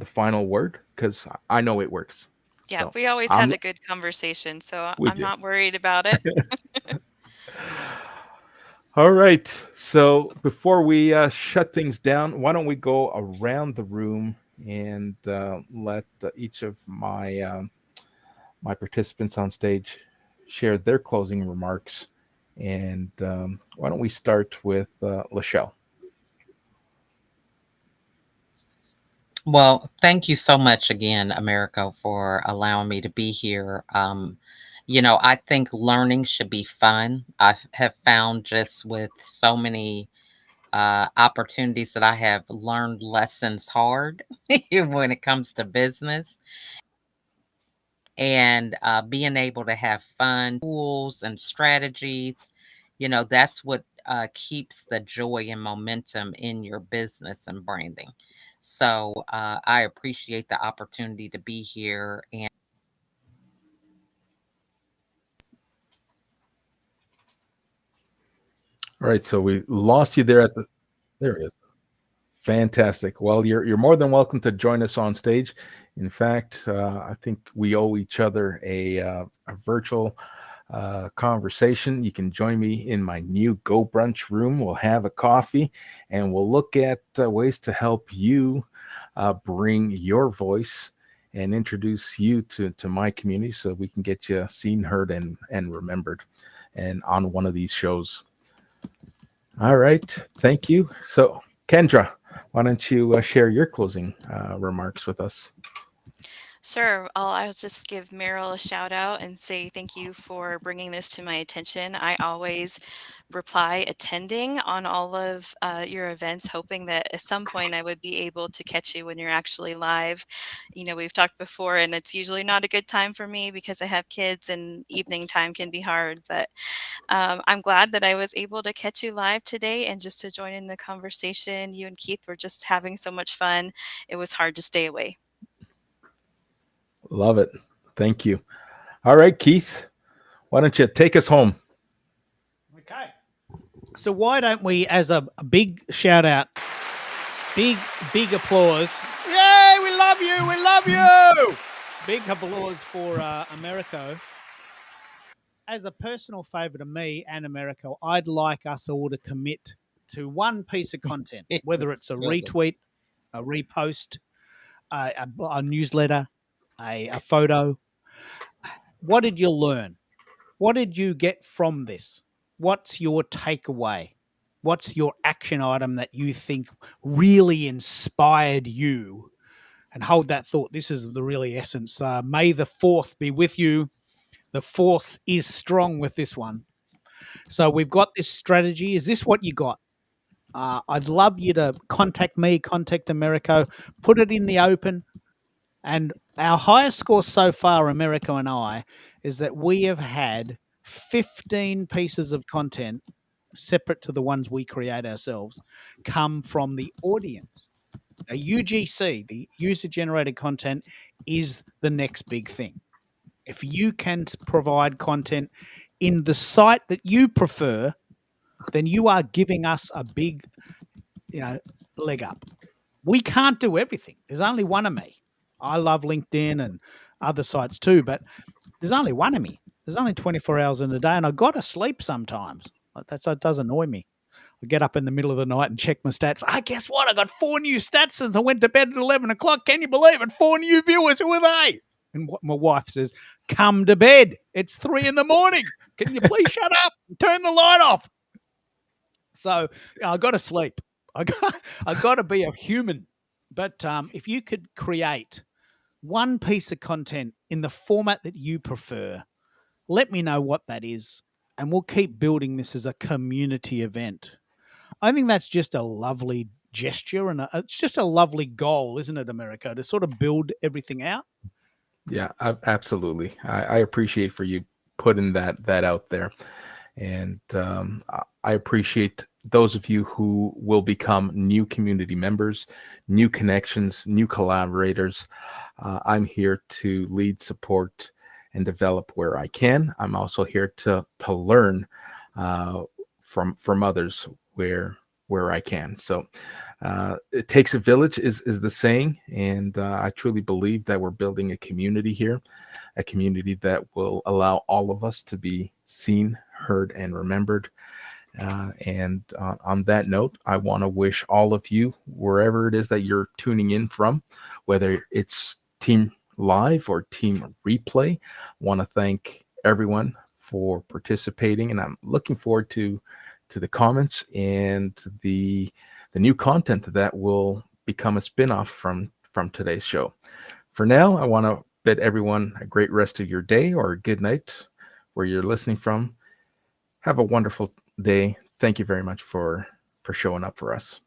final word, because I know it works. Yeah, So we always have I'm a good conversation, so we I'm do. not worried about it. All right. So before we shut things down, why don't we go around the room and let each of my participants on stage share their closing remarks. And why don't we start with Lachelle? Well, thank you so much again, America, for allowing me to be here. I think learning should be fun. I have found just with so many opportunities that I have learned lessons hard when it comes to business, and being able to have fun tools and strategies. That's what keeps the joy and momentum in your business and branding. So I appreciate the opportunity to be here. And All right. So we lost you there there it is. Fantastic. Well, you're more than welcome to join us on stage. In fact, I think we owe each other a virtual conversation. You can join me in my new Go Brunch room. We'll have a coffee and we'll look at ways to help you bring your voice and introduce you to my community so we can get you seen, heard, and remembered and on one of these shows. All right. Thank you. So, Kendra, why don't you share your closing remarks with us? Sure. I'll just give Meryl a shout out and say thank you for bringing this to my attention. I always reply attending on all of your events, hoping that at some point I would be able to catch you when you're actually live. We've talked before, and it's usually not a good time for me because I have kids and evening time can be hard. But I'm glad that I was able to catch you live today and just to join in the conversation. You and Keith were just having so much fun. It was hard to stay away. Love it. Thank you. All right, Keith, why don't you take us home? Okay. So why don't we, as a big shout out, big applause. Yay, we love you. We love you. Big applause for Americo. As a personal favor to me and Americo, I'd like us all to commit to one piece of content, whether it's a retweet, a repost, a newsletter, a photo. What did you learn? What did you get from this? What's your takeaway? What's your action item that you think really inspired you? And hold that thought. This is the really essence. May the 4th be with you. The force is strong with this one. So we've got this strategy. Is this what you got? I'd love you to contact me, contact Americo, put it in the open. And our highest score so far, Americo and I, is that we have had 15 pieces of content separate to the ones we create ourselves come from the audience. Now, UGC, the user-generated content, is the next big thing. If you can provide content in the site that you prefer, then you are giving us a big, leg up. We can't do everything. There's only one of me. I love LinkedIn and other sites too, but there's only one of me. There's only 24 hours in a day, and I got to sleep sometimes. That does annoy me. I get up in the middle of the night and check my stats. Guess what? I got 4 new stats since I went to bed at 11 o'clock. Can you believe it? 4 new viewers. Who are they? And my wife says, come to bed. It's 3 in the morning. Can you please shut up and turn the light off? So I got to sleep. I got to be a human. But if you could create one piece of content in the format that you prefer, let me know what that is, and we'll keep building this as a community event. I think that's just a lovely gesture, and it's just a lovely goal, isn't it, Americo, to sort of build everything out? Yeah, absolutely. I appreciate for you putting that out there. And I appreciate those of you who will become new community members, new connections, new collaborators. I'm here to lead, support, and develop where I can. I'm also here to learn from others where I can. So it takes a village is the saying, and I truly believe that we're building a community here, a community that will allow all of us to be seen, heard, and remembered. And on that note, I want to wish all of you, wherever it is that you're tuning in from, whether it's Team Live or Team Replay, I want to thank everyone for participating, and I'm looking forward to the comments and the new content that will become a spin-off from today's show. For now, I want to bid everyone a great rest of your day or a good night where you're listening from. Have a wonderful day. Thank you very much for showing up for us.